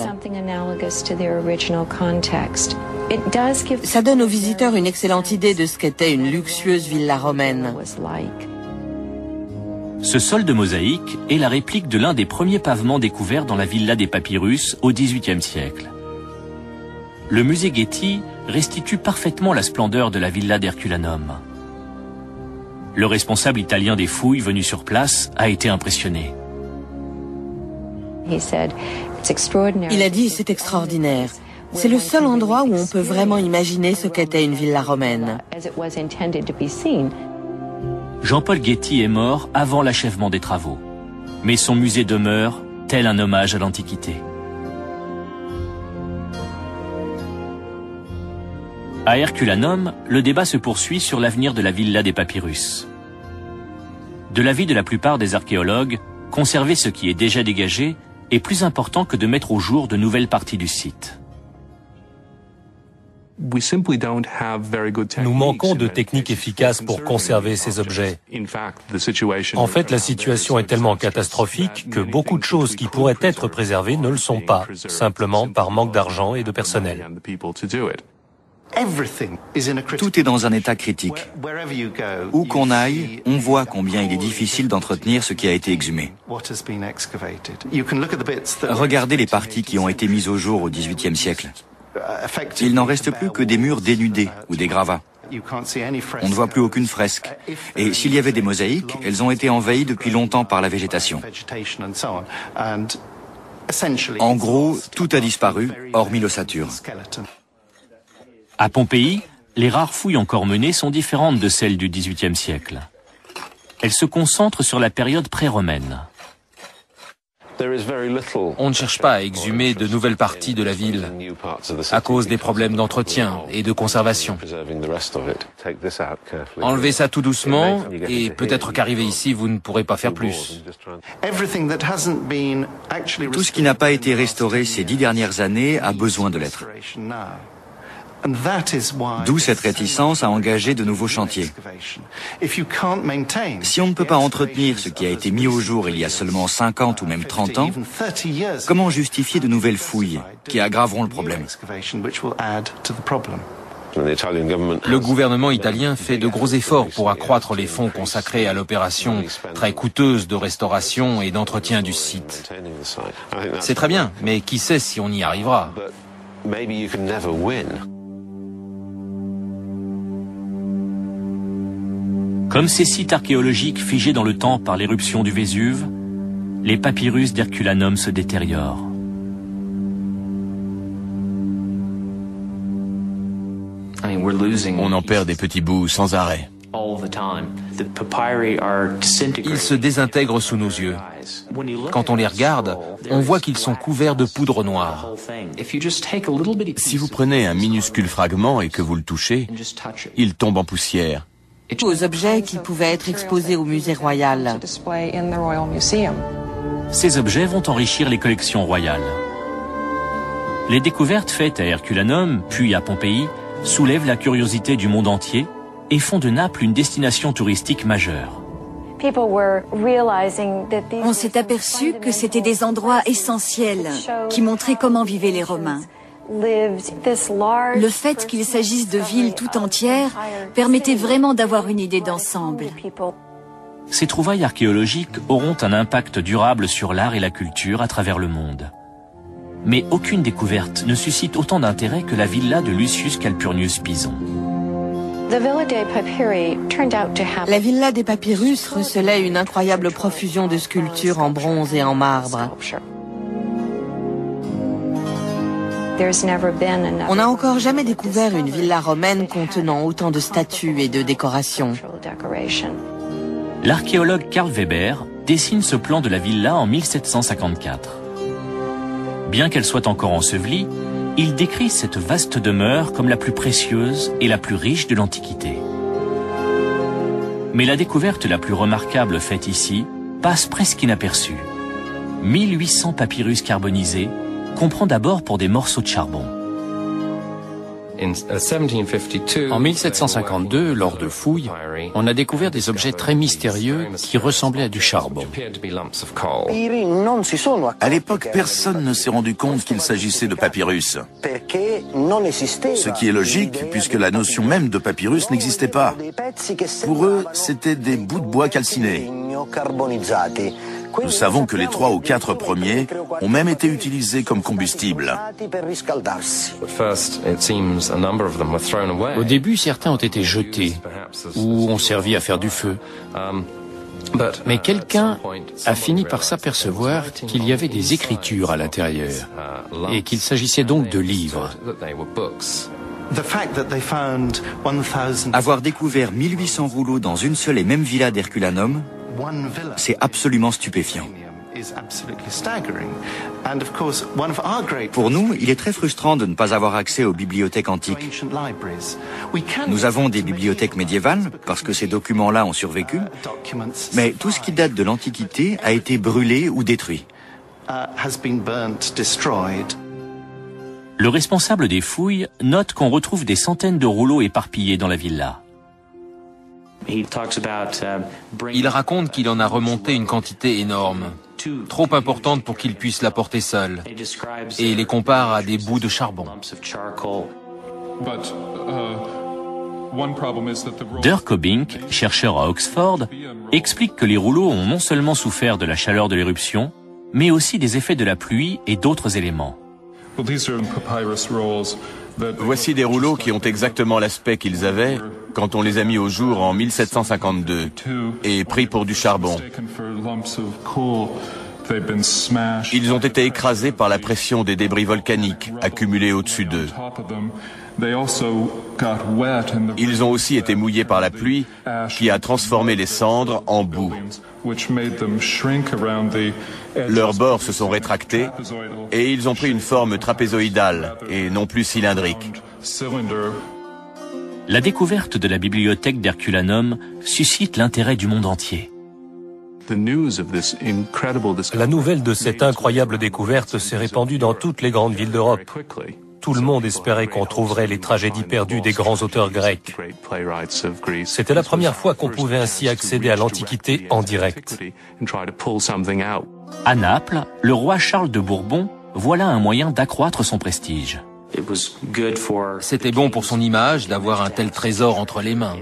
Ça donne aux visiteurs une excellente idée de ce qu'était une luxueuse villa romaine. Ce sol de mosaïque est la réplique de l'un des premiers pavements découverts dans la villa des papyrus au XVIIIe siècle. Le musée Getty restitue parfaitement la splendeur de la villa d'Herculanum. Le responsable italien des fouilles venu sur place a été impressionné. Il a dit, c'est extraordinaire. C'est le seul endroit où on peut vraiment imaginer ce qu'était une villa romaine. Jean-Paul Getty est mort avant l'achèvement des travaux, mais son musée demeure tel un hommage à l'Antiquité. À Herculanum, le débat se poursuit sur l'avenir de la villa des papyrus. De l'avis de la plupart des archéologues, conserver ce qui est déjà dégagé est plus important que de mettre au jour de nouvelles parties du site. Nous manquons de techniques efficaces pour conserver ces objets. En fait, la situation est tellement catastrophique que beaucoup de choses qui pourraient être préservées ne le sont pas, simplement par manque d'argent et de personnel. Tout est dans un état critique. Où qu'on aille, on voit combien il est difficile d'entretenir ce qui a été exhumé. Regardez les parties qui ont été mises au jour au XVIIIe siècle. Il n'en reste plus que des murs dénudés ou des gravats. On ne voit plus aucune fresque. Et s'il y avait des mosaïques, elles ont été envahies depuis longtemps par la végétation. En gros, tout a disparu, hormis l'ossature. À Pompéi, les rares fouilles encore menées sont différentes de celles du XVIIIe siècle. Elles se concentrent sur la période pré-romaine. On ne cherche pas à exhumer de nouvelles parties de la ville à cause des problèmes d'entretien et de conservation. Enlevez ça tout doucement et peut-être qu'arrivé ici, vous ne pourrez pas faire plus. Tout ce qui n'a pas été restauré ces 10 dernières années a besoin de l'être. D'où cette réticence à engager de nouveaux chantiers. Si on ne peut pas entretenir ce qui a été mis au jour il y a seulement 50 ou même 30 ans, comment justifier de nouvelles fouilles qui aggraveront le problème ? Le gouvernement italien fait de gros efforts pour accroître les fonds consacrés à l'opération très coûteuse de restauration et d'entretien du site. C'est très bien, mais qui sait si on y arrivera ? Comme ces sites archéologiques figés dans le temps par l'éruption du Vésuve, les papyrus d'Herculanum se détériorent. On en perd des petits bouts sans arrêt. Ils se désintègrent sous nos yeux. Quand on les regarde, on voit qu'ils sont couverts de poudre noire. Si vous prenez un minuscule fragment et que vous le touchez, il tombe en poussière. Aux objets qui pouvaient être exposés au musée royal. Ces objets vont enrichir les collections royales. Les découvertes faites à Herculanum, puis à Pompéi, soulèvent la curiosité du monde entier et font de Naples une destination touristique majeure. On s'est aperçu que c'était des endroits essentiels qui montraient comment vivaient les Romains. Le fait qu'il s'agisse de villes tout entières permettait vraiment d'avoir une idée d'ensemble. Ces trouvailles archéologiques auront un impact durable sur l'art et la culture à travers le monde. Mais aucune découverte ne suscite autant d'intérêt que la villa de Lucius Calpurnius Pison. La villa des papyrus recelait une incroyable profusion de sculptures en bronze et en marbre. On n'a encore jamais découvert une villa romaine contenant autant de statues et de décorations. L'archéologue Karl Weber dessine ce plan de la villa en 1754. Bien qu'elle soit encore ensevelie, il décrit cette vaste demeure comme la plus précieuse et la plus riche de l'Antiquité. Mais la découverte la plus remarquable faite ici passe presque inaperçue. 1800 papyrus carbonisés qu'on prend d'abord pour des morceaux de charbon. En 1752, lors de fouilles, on a découvert des objets très mystérieux qui ressemblaient à du charbon. À l'époque, personne ne s'est rendu compte qu'il s'agissait de papyrus. Ce qui est logique, puisque la notion même de papyrus n'existait pas. Pour eux, c'était des bouts de bois calcinés. Nous savons que les 3 ou 4 premiers ont même été utilisés comme combustible. Au début, certains ont été jetés ou ont servi à faire du feu. Mais quelqu'un a fini par s'apercevoir qu'il y avait des écritures à l'intérieur et qu'il s'agissait donc de livres. Avoir découvert 1800 rouleaux dans une seule et même villa d'Herculanum, c'est absolument stupéfiant. Pour nous, il est très frustrant de ne pas avoir accès aux bibliothèques antiques. Nous avons des bibliothèques médiévales, parce que ces documents-là ont survécu, mais tout ce qui date de l'Antiquité a été brûlé ou détruit. Le responsable des fouilles note qu'on retrouve des centaines de rouleaux éparpillés dans la villa. Il raconte qu'il en a remonté une quantité énorme, trop importante pour qu'il puisse la porter seul, et les compare à des bouts de charbon. Dirk Obink, chercheur à Oxford, explique que les rouleaux ont non seulement souffert de la chaleur de l'éruption, mais aussi des effets de la pluie et d'autres éléments. Voici des rouleaux qui ont exactement l'aspect qu'ils avaient quand on les a mis au jour en 1752 et pris pour du charbon. Ils ont été écrasés par la pression des débris volcaniques accumulés au-dessus d'eux. Ils ont aussi été mouillés par la pluie qui a transformé les cendres en boue. Leurs bords se sont rétractés et ils ont pris une forme trapézoïdale et non plus cylindrique. La découverte de la bibliothèque d'Herculanum suscite l'intérêt du monde entier. La nouvelle de cette incroyable découverte s'est répandue dans toutes les grandes villes d'Europe. Tout le monde espérait qu'on trouverait les tragédies perdues des grands auteurs grecs. C'était la première fois qu'on pouvait ainsi accéder à l'Antiquité en direct. À Naples, le roi Charles de Bourbon voit là un moyen d'accroître son prestige. C'était bon pour son image d'avoir un tel trésor entre les mains.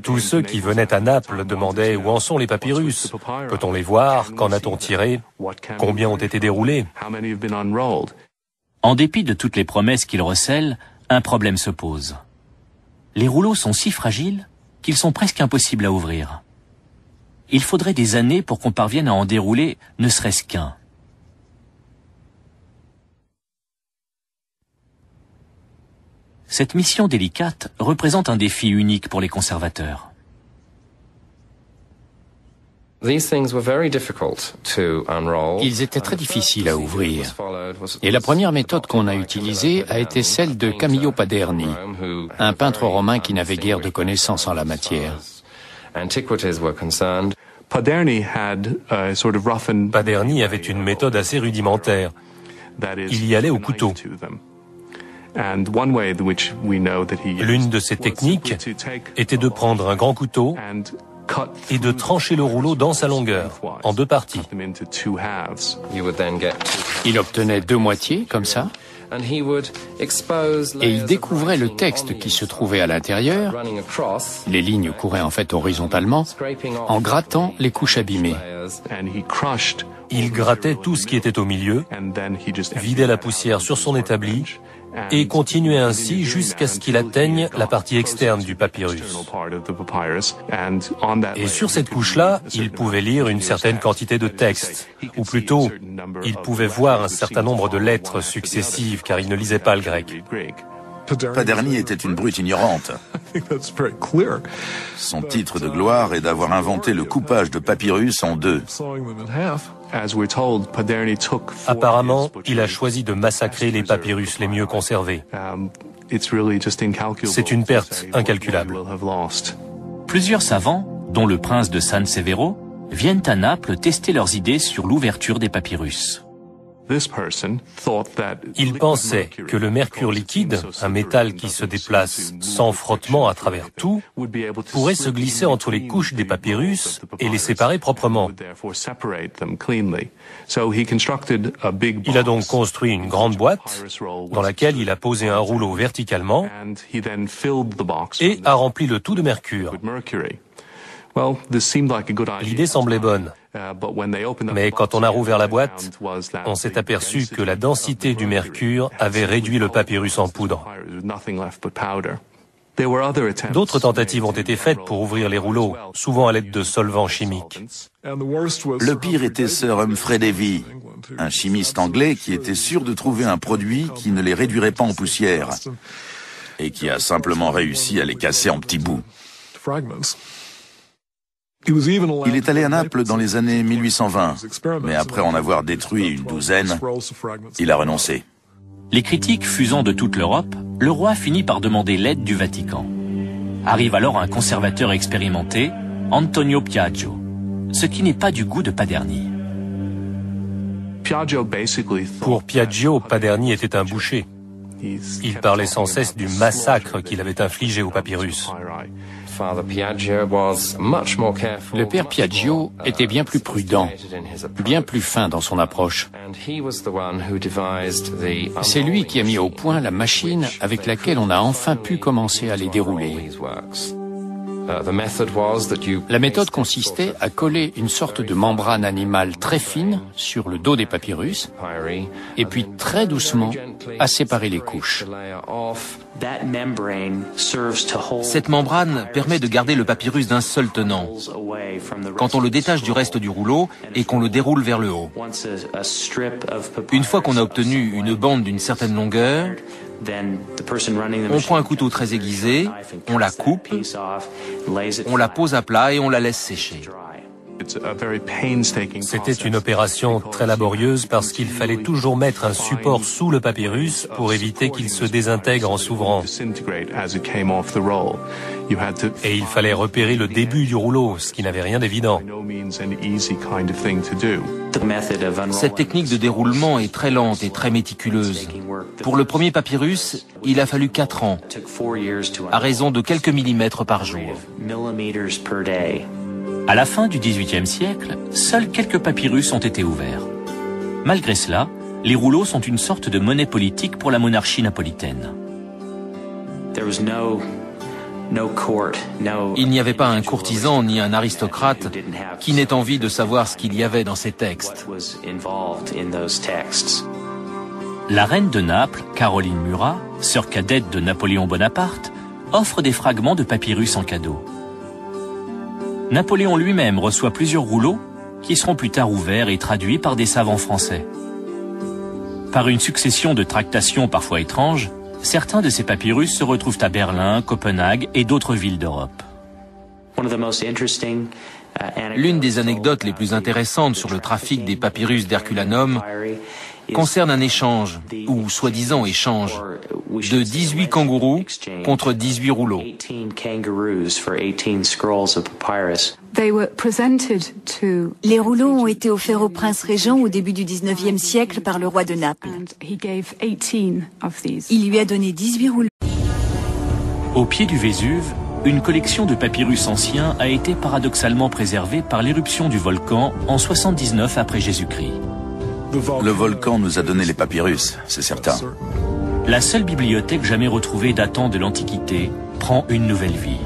Tous ceux qui venaient à Naples demandaient où en sont les papyrus. Peut-on les voir? Qu'en a-t-on tiré? Combien ont été déroulés? En dépit de toutes les promesses qu'il recèle, un problème se pose. Les rouleaux sont si fragiles qu'ils sont presque impossibles à ouvrir. Il faudrait des années pour qu'on parvienne à en dérouler ne serait-ce qu'un. Cette mission délicate représente un défi unique pour les conservateurs. Ils étaient très difficiles à ouvrir. Et la première méthode qu'on a utilisée a été celle de Camillo Paderni, un peintre romain qui n'avait guère de connaissances en la matière. Paderni avait une méthode assez rudimentaire. Il y allait au couteau. L'une de ces techniques était de prendre un grand couteau et de trancher le rouleau dans sa longueur, en deux parties. Il obtenait deux moitiés, comme ça, et il découvrait le texte qui se trouvait à l'intérieur. Les lignes couraient en fait horizontalement, en grattant les couches abîmées. Il grattait tout ce qui était au milieu, vidait la poussière sur son établi, et continuait ainsi jusqu'à ce qu'il atteigne la partie externe du papyrus. Et sur cette couche-là, il pouvait lire une certaine quantité de texte, ou plutôt, il pouvait voir un certain nombre de lettres successives, car il ne lisait pas le grec. Paderni était une brute ignorante. Son titre de gloire est d'avoir inventé le coupage de papyrus en deux. Apparemment, il a choisi de massacrer les papyrus les mieux conservés. C'est une perte incalculable. Plusieurs savants, dont le prince de San Severo, viennent à Naples tester leurs idées sur l'ouverture des papyrus. Il pensait que le mercure liquide, un métal qui se déplace sans frottement à travers tout, pourrait se glisser entre les couches des papyrus et les séparer proprement. Il a donc construit une grande boîte dans laquelle il a posé un rouleau verticalement et a rempli le tout de mercure. L'idée semblait bonne, mais quand on a rouvert la boîte, on s'est aperçu que la densité du mercure avait réduit le papyrus en poudre. D'autres tentatives ont été faites pour ouvrir les rouleaux, souvent à l'aide de solvants chimiques. Le pire était Sir Humphrey Davy, un chimiste anglais qui était sûr de trouver un produit qui ne les réduirait pas en poussière et qui a simplement réussi à les casser en petits bouts. Il est allé à Naples dans les années 1820, mais après en avoir détruit une douzaine, il a renoncé. Les critiques fusant de toute l'Europe, le roi finit par demander l'aide du Vatican. Arrive alors un conservateur expérimenté, Antonio Piaggio, ce qui n'est pas du goût de Paderni. Pour Piaggio, Paderni était un boucher. Il parlait sans cesse du massacre qu'il avait infligé au papyrus. Le père Piaggio était bien plus prudent, bien plus fin dans son approche. C'est lui qui a mis au point la machine avec laquelle on a enfin pu commencer à les dérouler. La méthode consistait à coller une sorte de membrane animale très fine sur le dos des papyrus et puis très doucement à séparer les couches. Cette membrane permet de garder le papyrus d'un seul tenant quand on le détache du reste du rouleau et qu'on le déroule vers le haut. Une fois qu'on a obtenu une bande d'une certaine longueur, on prend un couteau très aiguisé, on la coupe, on la pose à plat et on la laisse sécher. C'était une opération très laborieuse parce qu'il fallait toujours mettre un support sous le papyrus pour éviter qu'il se désintègre en s'ouvrant. Et il fallait repérer le début du rouleau, ce qui n'avait rien d'évident. Cette technique de déroulement est très lente et très méticuleuse. Pour le premier papyrus, il a fallu 4 ans, à raison de quelques millimètres par jour. À la fin du XVIIIe siècle, seuls quelques papyrus ont été ouverts. Malgré cela, les rouleaux sont une sorte de monnaie politique pour la monarchie napolitaine. Il n'y avait pas un courtisan ni un aristocrate qui n'ait envie de savoir ce qu'il y avait dans ces textes. La reine de Naples, Caroline Murat, sœur cadette de Napoléon Bonaparte, offre des fragments de papyrus en cadeau. Napoléon lui-même reçoit plusieurs rouleaux qui seront plus tard ouverts et traduits par des savants français. Par une succession de tractations parfois étranges, certains de ces papyrus se retrouvent à Berlin, Copenhague et d'autres villes d'Europe. L'une des anecdotes les plus intéressantes sur le trafic des papyrus d'Herculanum concerne un échange, ou soi-disant échange, de 18 kangourous contre 18 rouleaux. Les rouleaux ont été offerts au prince régent au début du XIXe siècle par le roi de Naples. Il lui a donné 18 rouleaux. Au pied du Vésuve, une collection de papyrus anciens a été paradoxalement préservée par l'éruption du volcan en 79 après Jésus-Christ. Le volcan nous a donné les papyrus, c'est certain. La seule bibliothèque jamais retrouvée datant de l'Antiquité prend une nouvelle vie.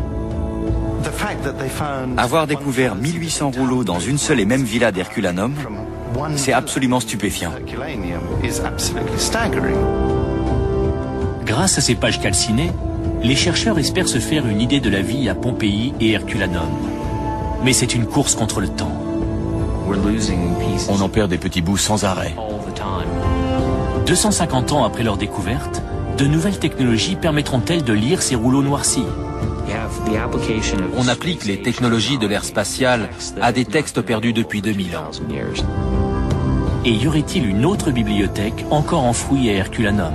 Avoir découvert 1800 rouleaux dans une seule et même villa d'Herculanum, c'est absolument stupéfiant. Grâce à ces pages calcinées, les chercheurs espèrent se faire une idée de la vie à Pompéi et Herculanum. Mais c'est une course contre le temps. On en perd des petits bouts sans arrêt. 250 ans après leur découverte, de nouvelles technologies permettront-elles de lire ces rouleaux noircis? On applique les technologies de l'ère spatiale à des textes perdus depuis 2000 ans. Et y aurait-il une autre bibliothèque encore enfouie à Herculanum?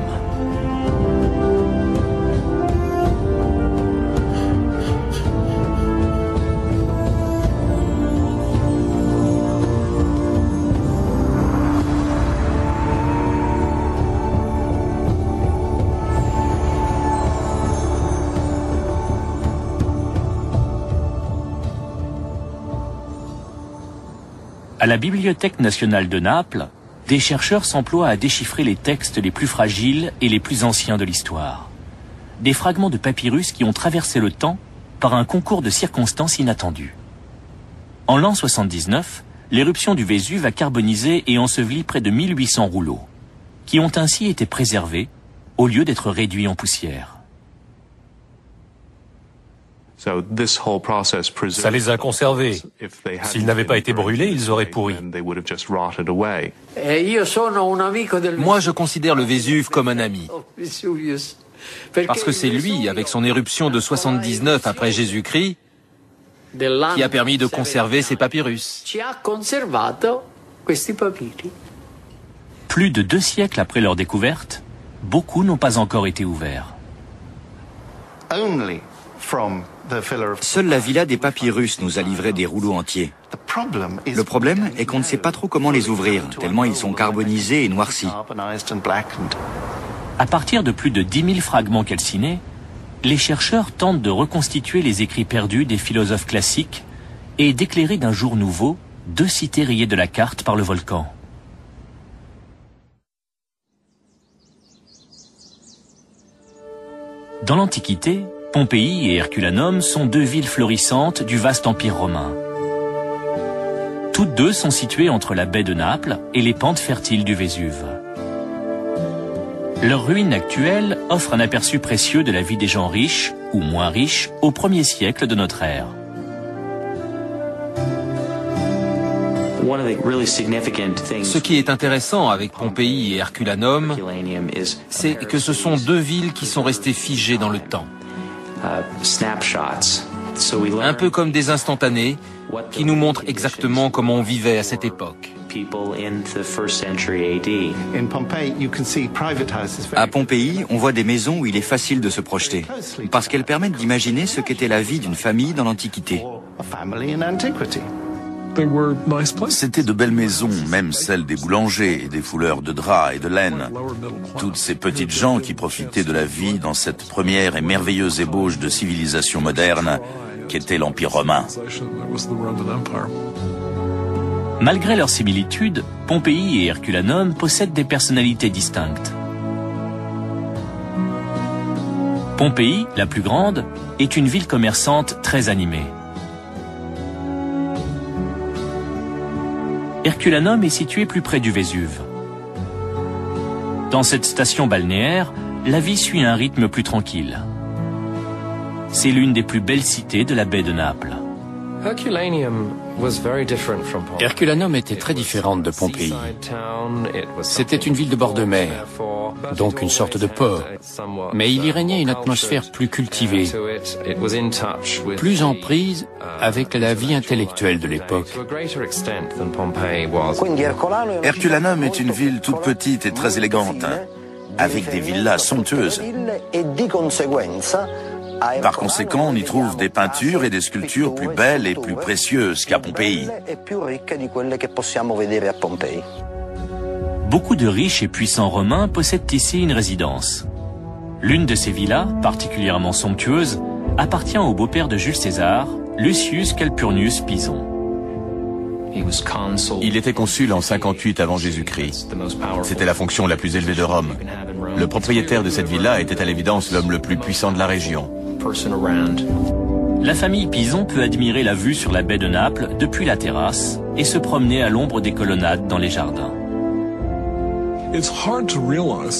À la Bibliothèque nationale de Naples, des chercheurs s'emploient à déchiffrer les textes les plus fragiles et les plus anciens de l'histoire. Des fragments de papyrus qui ont traversé le temps par un concours de circonstances inattendues. En l'an 79, l'éruption du Vésuve a carbonisé et enseveli près de 1800 rouleaux, qui ont ainsi été préservés au lieu d'être réduits en poussière. Ça les a conservés. S'ils n'avaient pas été brûlés, ils auraient pourri. Moi, je considère le Vésuve comme un ami. Parce que c'est lui, avec son éruption de 79 après Jésus-Christ, qui a permis de conserver ces papyrus. Plus de 2 siècles après leur découverte, beaucoup n'ont pas encore été ouverts. Seule la villa des papyrus nous a livré des rouleaux entiers. Le problème est qu'on ne sait pas trop comment les ouvrir, tellement ils sont carbonisés et noircis. À partir de plus de 10 000 fragments calcinés, les chercheurs tentent de reconstituer les écrits perdus des philosophes classiques et d'éclairer d'un jour nouveau 2 cités rayées de la carte par le volcan. Dans l'Antiquité, Pompéi et Herculanum sont 2 villes florissantes du vaste empire romain. Toutes 2 sont situées entre la baie de Naples et les pentes fertiles du Vésuve. Leurs ruines actuelles offrent un aperçu précieux de la vie des gens riches ou moins riches au 1er siècle de notre ère. Ce qui est intéressant avec Pompéi et Herculanum, c'est que ce sont 2 villes qui sont restées figées dans le temps. Un peu comme des instantanés qui nous montrent exactement comment on vivait à cette époque. À Pompéi, on voit des maisons où il est facile de se projeter, parce qu'elles permettent d'imaginer ce qu'était la vie d'une famille dans l'Antiquité. C'était de belles maisons, même celles des boulangers et des fouleurs de draps et de laine. Toutes ces petites gens qui profitaient de la vie dans cette première et merveilleuse ébauche de civilisation moderne qu'était l'Empire romain. Malgré leurs similitudes, Pompéi et Herculanum possèdent des personnalités distinctes. Pompéi, la plus grande, est une ville commerçante très animée. Herculanum est situé plus près du Vésuve. Dans cette station balnéaire, la vie suit un rythme plus tranquille. C'est l'une des plus belles cités de la baie de Naples. Herculanum était très différente de Pompéi. C'était une ville de bord de mer, donc une sorte de port. Mais il y régnait une atmosphère plus cultivée, plus en prise avec la vie intellectuelle de l'époque. Herculanum est une ville toute petite et très élégante, avec des villas somptueuses. Par conséquent, on y trouve des peintures et des sculptures plus belles et plus précieuses qu'à Pompéi. Beaucoup de riches et puissants Romains possèdent ici une résidence. L'une de ces villas, particulièrement somptueuse, appartient au beau-père de Jules César, Lucius Calpurnius Pison. Il était consul en 58 avant Jésus-Christ. C'était la fonction la plus élevée de Rome. Le propriétaire de cette villa était à l'évidence l'homme le plus puissant de la région. La famille Pison peut admirer la vue sur la baie de Naples depuis la terrasse et se promener à l'ombre des colonnades dans les jardins.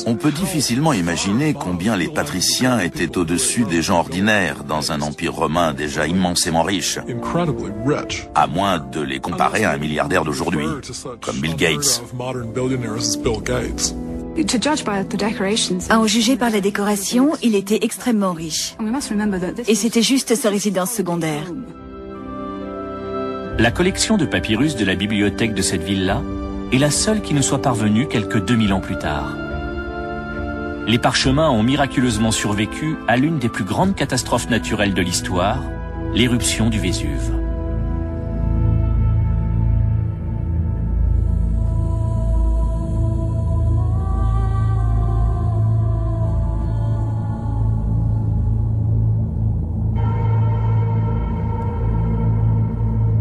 On peut difficilement imaginer combien les patriciens étaient au-dessus des gens ordinaires dans un empire romain déjà immensément riche, à moins de les comparer à un milliardaire d'aujourd'hui, comme Bill Gates. À en juger par la décoration, il était extrêmement riche. Et c'était juste sa résidence secondaire. La collection de papyrus de la bibliothèque de cette ville-là est la seule qui nous soit parvenue quelques 2000 ans plus tard. Les parchemins ont miraculeusement survécu à l'une des plus grandes catastrophes naturelles de l'histoire, l'éruption du Vésuve.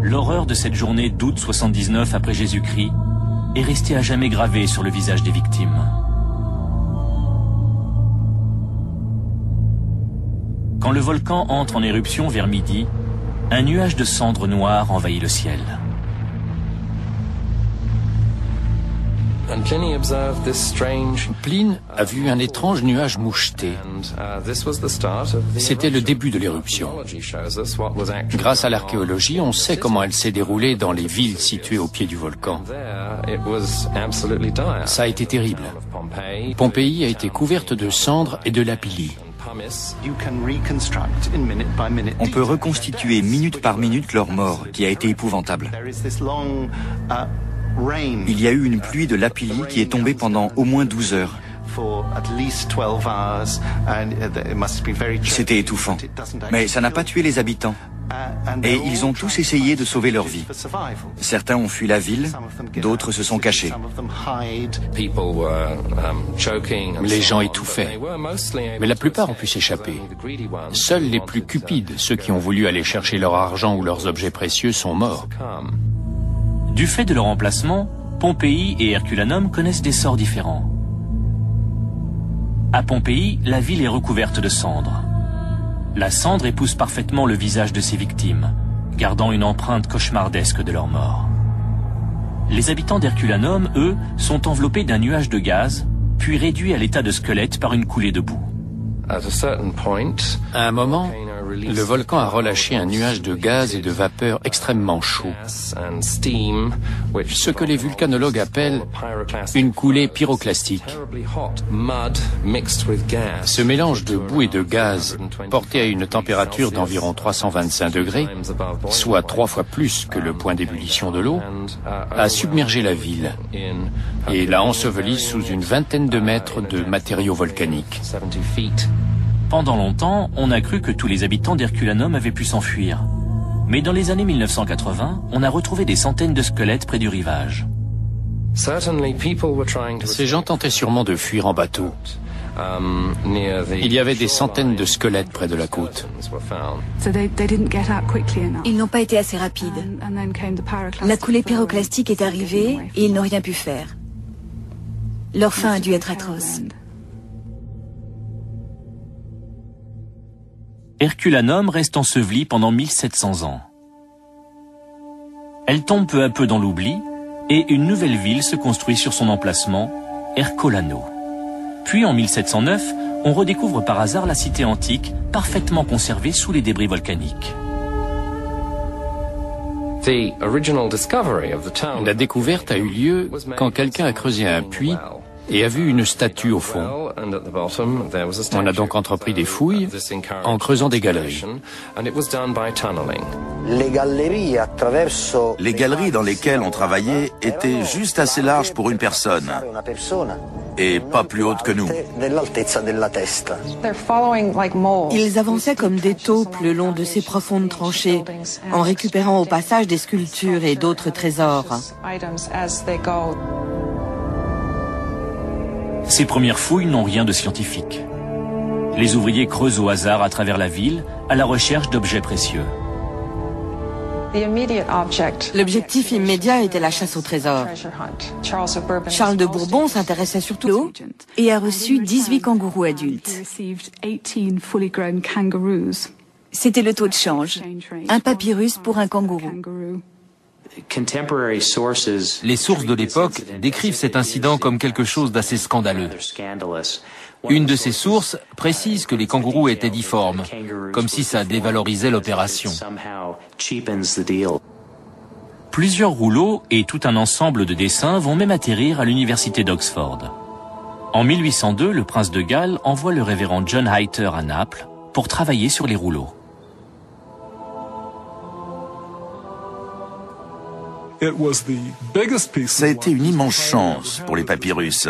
L'horreur de cette journée d'août 79 après Jésus-Christ est restée à jamais gravée sur le visage des victimes. Quand le volcan entre en éruption vers midi, un nuage de cendres noires envahit le ciel. Pline a vu un étrange nuage moucheté. C'était le début de l'éruption. Grâce à l'archéologie, on sait comment elle s'est déroulée dans les villes situées au pied du volcan. Ça a été terrible. Pompéi a été couverte de cendres et de lapilli. On peut reconstituer minute par minute leur mort, qui a été épouvantable. Il y a eu une pluie de lapilli qui est tombée pendant au moins 12 heures. C'était étouffant. Mais ça n'a pas tué les habitants. Et ils ont tous essayé de sauver leur vie. Certains ont fui la ville, d'autres se sont cachés. Les gens étouffaient, mais la plupart ont pu s'échapper. Seuls les plus cupides, ceux qui ont voulu aller chercher leur argent ou leurs objets précieux, sont morts. Du fait de leur emplacement, Pompéi et Herculanum connaissent des sorts différents. À Pompéi, la ville est recouverte de cendres. La cendre épouse parfaitement le visage de ses victimes, gardant une empreinte cauchemardesque de leur mort. Les habitants d'Herculanum, eux, sont enveloppés d'un nuage de gaz, puis réduits à l'état de squelette par une coulée de boue. À un moment, le volcan a relâché un nuage de gaz et de vapeur extrêmement chaud, ce que les volcanologues appellent une coulée pyroclastique. Ce mélange de boue et de gaz, porté à une température d'environ 325 degrés, soit 3 fois plus que le point d'ébullition de l'eau, a submergé la ville et l'a ensevelie sous une vingtaine de mètres de matériaux volcaniques. Pendant longtemps, on a cru que tous les habitants d'Herculanum avaient pu s'enfuir. Mais dans les années 1980, on a retrouvé des centaines de squelettes près du rivage. Ces gens tentaient sûrement de fuir en bateau. Il y avait des centaines de squelettes près de la côte. Ils n'ont pas été assez rapides. La coulée pyroclastique est arrivée et ils n'ont rien pu faire. Leur fin a dû être atroce. Herculanum reste enseveli pendant 1700 ans. Elle tombe peu à peu dans l'oubli et une nouvelle ville se construit sur son emplacement, Ercolano. Puis en 1709, on redécouvre par hasard la cité antique, parfaitement conservée sous les débris volcaniques. La découverte a eu lieu quand quelqu'un a creusé un puits et a vu une statue au fond. On a donc entrepris des fouilles en creusant des galeries. Les galeries dans lesquelles on travaillait étaient juste assez larges pour une personne et pas plus hautes que nous. Ils avançaient comme des taupes le long de ces profondes tranchées, en récupérant au passage des sculptures et d'autres trésors. Ces premières fouilles n'ont rien de scientifique. Les ouvriers creusent au hasard à travers la ville à la recherche d'objets précieux. L'objectif immédiat était la chasse au trésor. Charles de Bourbon s'intéressait surtout L'eau et a reçu 18 kangourous adultes. C'était le taux de change. Un papyrus pour un kangourou. Les sources de l'époque décrivent cet incident comme quelque chose d'assez scandaleux. Une de ces sources précise que les kangourous étaient difformes, comme si ça dévalorisait l'opération. Plusieurs rouleaux et tout un ensemble de dessins vont même atterrir à l'université d'Oxford. En 1802, le prince de Galles envoie le révérend John Hayter à Naples pour travailler sur les rouleaux. Ça a été une immense chance pour les papyrus,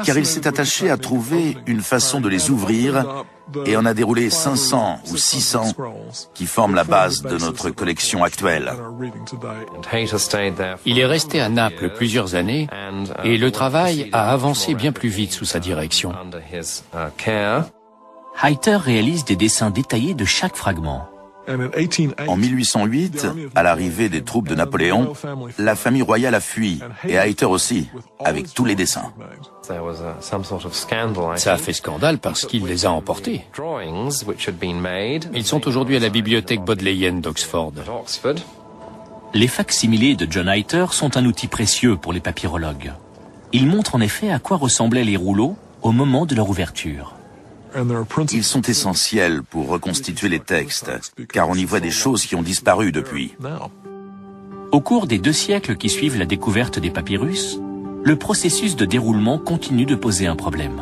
car il s'est attaché à trouver une façon de les ouvrir et en a déroulé 500 ou 600 qui forment la base de notre collection actuelle. Il est resté à Naples plusieurs années et le travail a avancé bien plus vite sous sa direction. Hayter réalise des dessins détaillés de chaque fragment. En 1808, à l'arrivée des troupes de Napoléon, la famille royale a fui, et Hayter aussi, avec tous les dessins. Ça a fait scandale parce qu'il les a emportés. Ils sont aujourd'hui à la bibliothèque bodléienne d'Oxford. Les facsimilés de John Hayter sont un outil précieux pour les papyrologues. Ils montrent en effet à quoi ressemblaient les rouleaux au moment de leur ouverture. Ils sont essentiels pour reconstituer les textes, car on y voit des choses qui ont disparu depuis. Au cours des 2 siècles qui suivent la découverte des papyrus, le processus de déroulement continue de poser un problème.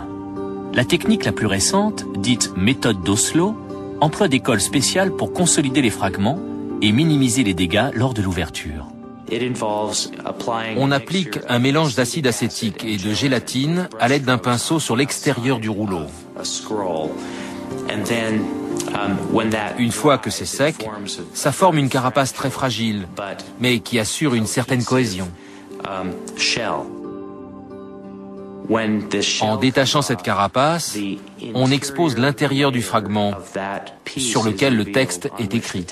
La technique la plus récente, dite méthode d'Oslo, emploie des colles spéciales pour consolider les fragments et minimiser les dégâts lors de l'ouverture. On applique un mélange d'acide acétique et de gélatine à l'aide d'un pinceau sur l'extérieur du rouleau. Une fois que c'est sec, ça forme une carapace très fragile, mais qui assure une certaine cohésion. En détachant cette carapace, on expose l'intérieur du fragment sur lequel le texte est écrit.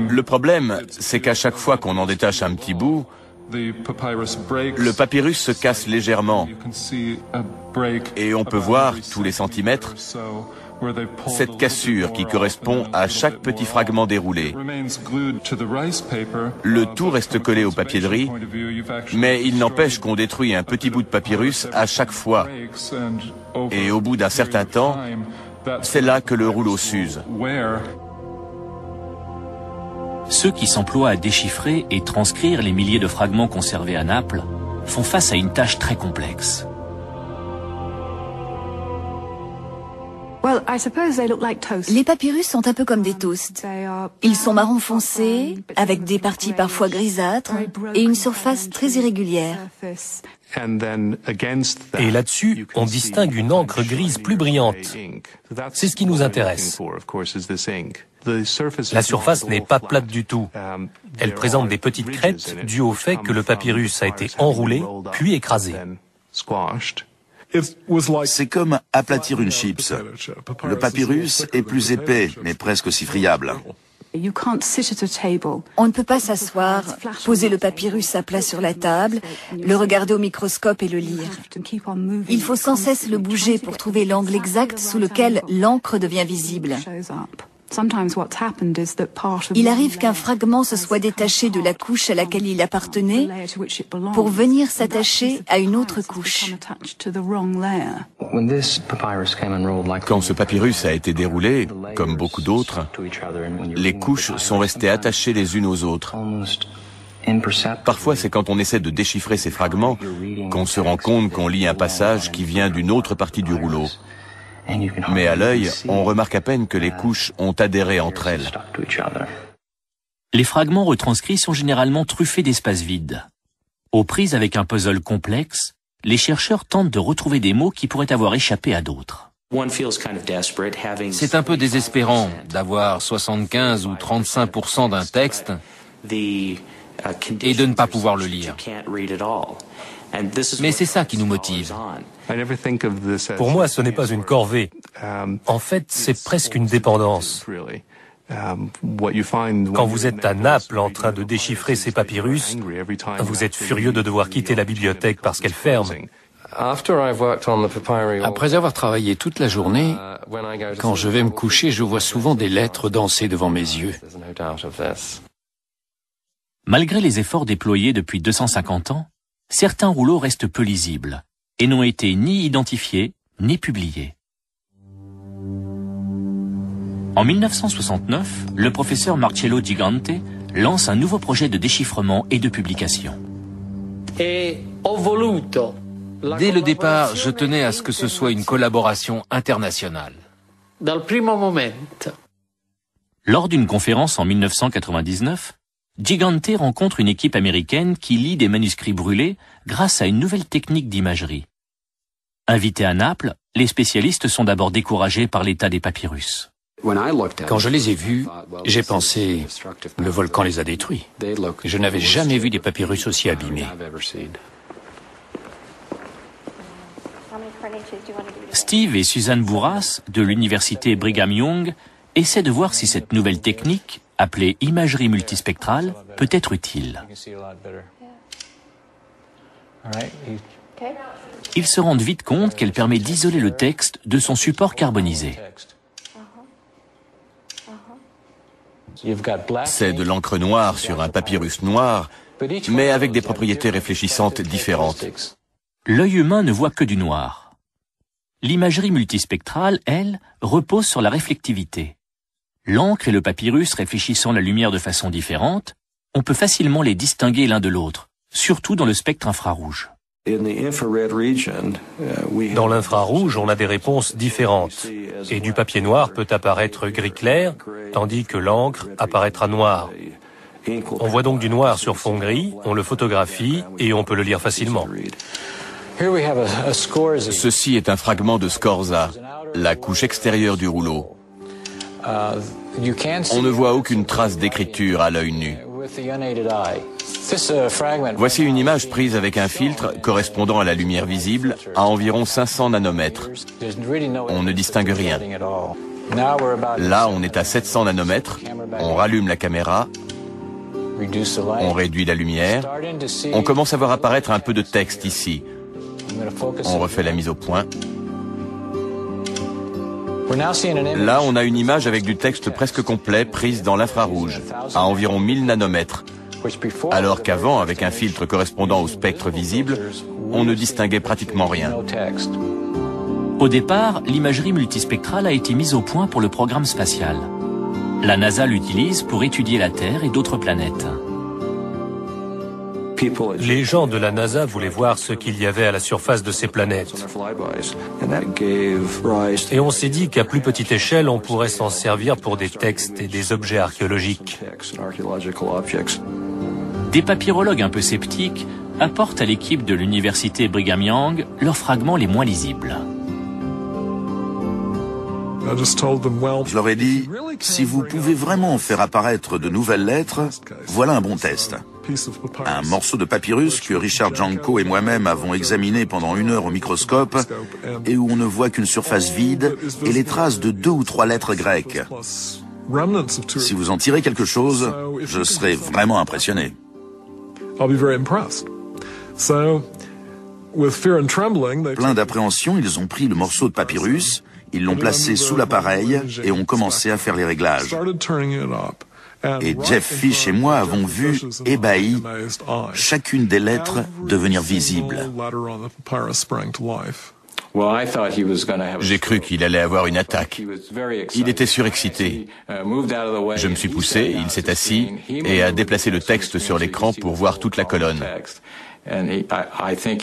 Le problème, c'est qu'à chaque fois qu'on en détache un petit bout, le papyrus se casse légèrement et on peut voir, tous les centimètres, cette cassure qui correspond à chaque petit fragment déroulé. Le tout reste collé au papier de riz, mais il n'empêche qu'on détruit un petit bout de papyrus à chaque fois. Et au bout d'un certain temps, c'est là que le rouleau s'use. Ceux qui s'emploient à déchiffrer et transcrire les milliers de fragments conservés à Naples font face à une tâche très complexe. Les papyrus sont un peu comme des toasts. Ils sont marron foncé, avec des parties parfois grisâtres et une surface très irrégulière. Et là-dessus, on distingue une encre grise plus brillante. C'est ce qui nous intéresse. La surface n'est pas plate du tout. Elle présente des petites crêtes dues au fait que le papyrus a été enroulé puis écrasé. C'est comme aplatir une chips. Le papyrus est plus épais, mais presque aussi friable. On ne peut pas s'asseoir, poser le papyrus à plat sur la table, le regarder au microscope et le lire. Il faut sans cesse le bouger pour trouver l'angle exact sous lequel l'encre devient visible. Il arrive qu'un fragment se soit détaché de la couche à laquelle il appartenait pour venir s'attacher à une autre couche. Quand ce papyrus a été déroulé, comme beaucoup d'autres, les couches sont restées attachées les unes aux autres. Parfois, c'est quand on essaie de déchiffrer ces fragments qu'on se rend compte qu'on lit un passage qui vient d'une autre partie du rouleau. Mais à l'œil, on remarque à peine que les couches ont adhéré entre elles. Les fragments retranscrits sont généralement truffés d'espaces vides. Aux prises avec un puzzle complexe, les chercheurs tentent de retrouver des mots qui pourraient avoir échappé à d'autres. C'est un peu désespérant d'avoir 75 ou 35% d'un texte et de ne pas pouvoir le lire. Mais c'est ça qui nous motive. Pour moi, ce n'est pas une corvée. En fait, c'est presque une dépendance. Quand vous êtes à Naples en train de déchiffrer ces papyrus, vous êtes furieux de devoir quitter la bibliothèque parce qu'elle ferme. Après avoir travaillé toute la journée, quand je vais me coucher, je vois souvent des lettres danser devant mes yeux. Malgré les efforts déployés depuis 250 ans, certains rouleaux restent peu lisibles et n'ont été ni identifiés ni publiés. En 1969, le professeur Marcello Gigante lance un nouveau projet de déchiffrement et de publication. Dès le départ, je tenais à ce que ce soit une collaboration internationale. Lors d'une conférence en 1999, Gigante rencontre une équipe américaine qui lit des manuscrits brûlés grâce à une nouvelle technique d'imagerie. Invités à Naples, les spécialistes sont d'abord découragés par l'état des papyrus. Quand je les ai vus, j'ai pensé, le volcan les a détruits. Je n'avais jamais vu des papyrus aussi abîmés. Steve et Suzanne Bourras, de l'université Brigham Young, essaient de voir si cette nouvelle technique, appelée imagerie multispectrale, peut être utile. Ils se rendent vite compte qu'elle permet d'isoler le texte de son support carbonisé. C'est de l'encre noire sur un papyrus noir, mais avec des propriétés réfléchissantes différentes. L'œil humain ne voit que du noir. L'imagerie multispectrale, elle, repose sur la réflectivité. L'encre et le papyrus réfléchissant la lumière de façon différente, on peut facilement les distinguer l'un de l'autre, surtout dans le spectre infrarouge. Dans l'infrarouge, on a des réponses différentes. Et du papier noir peut apparaître gris clair, tandis que l'encre apparaîtra noire. On voit donc du noir sur fond gris, on le photographie et on peut le lire facilement. Ceci est un fragment de scorza, la couche extérieure du rouleau. On ne voit aucune trace d'écriture à l'œil nu. Voici une image prise avec un filtre correspondant à la lumière visible à environ 500 nanomètres. On ne distingue rien. Là, on est à 700 nanomètres, on rallume la caméra, on réduit la lumière, on commence à voir apparaître un peu de texte ici. On refait la mise au point. Là, on a une image avec du texte presque complet prise dans l'infrarouge, à environ 1000 nanomètres, alors qu'avant, avec un filtre correspondant au spectre visible, on ne distinguait pratiquement rien. Au départ, l'imagerie multispectrale a été mise au point pour le programme spatial. La NASA l'utilise pour étudier la Terre et d'autres planètes. Les gens de la NASA voulaient voir ce qu'il y avait à la surface de ces planètes. Et on s'est dit qu'à plus petite échelle, on pourrait s'en servir pour des textes et des objets archéologiques. Des papyrologues un peu sceptiques apportent à l'équipe de l'université Brigham Young leurs fragments les moins lisibles. Je leur ai dit, si vous pouvez vraiment faire apparaître de nouvelles lettres, voilà un bon test. Un morceau de papyrus que Richard Janko et moi-même avons examiné pendant 1 heure au microscope et où on ne voit qu'une surface vide et les traces de 2 ou 3 lettres grecques. Si vous en tirez quelque chose, je serai vraiment impressionné. Plein d'appréhension, ils ont pris le morceau de papyrus, ils l'ont placé sous l'appareil et ont commencé à faire les réglages. Et Jeff Fish et moi avons vu, ébahis, chacune des lettres devenir visible. J'ai cru qu'il allait avoir une attaque. Il était surexcité. Je me suis poussé, il s'est assis et a déplacé le texte sur l'écran pour voir toute la colonne.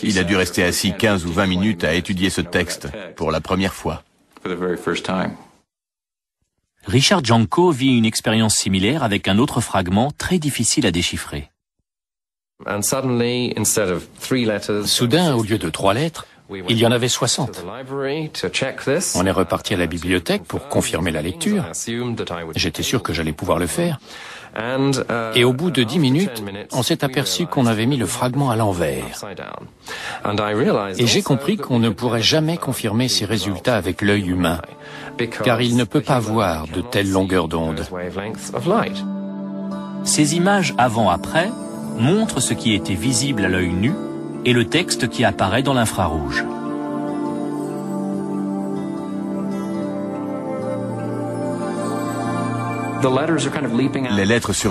Il a dû rester assis 15 ou 20 minutes à étudier ce texte pour la première fois. Richard Janko vit une expérience similaire avec un autre fragment très difficile à déchiffrer. Soudain, au lieu de 3 lettres, il y en avait 60. On est reparti à la bibliothèque pour confirmer la lecture. J'étais sûr que j'allais pouvoir le faire. Et au bout de 10 minutes, on s'est aperçu qu'on avait mis le fragment à l'envers. Et j'ai compris qu'on ne pourrait jamais confirmer ces résultats avec l'œil humain, car il ne peut pas voir de telles longueurs d'onde. Ces images avant-après montrent ce qui était visible à l'œil nu et le texte qui apparaît dans l'infrarouge. Les lettres sur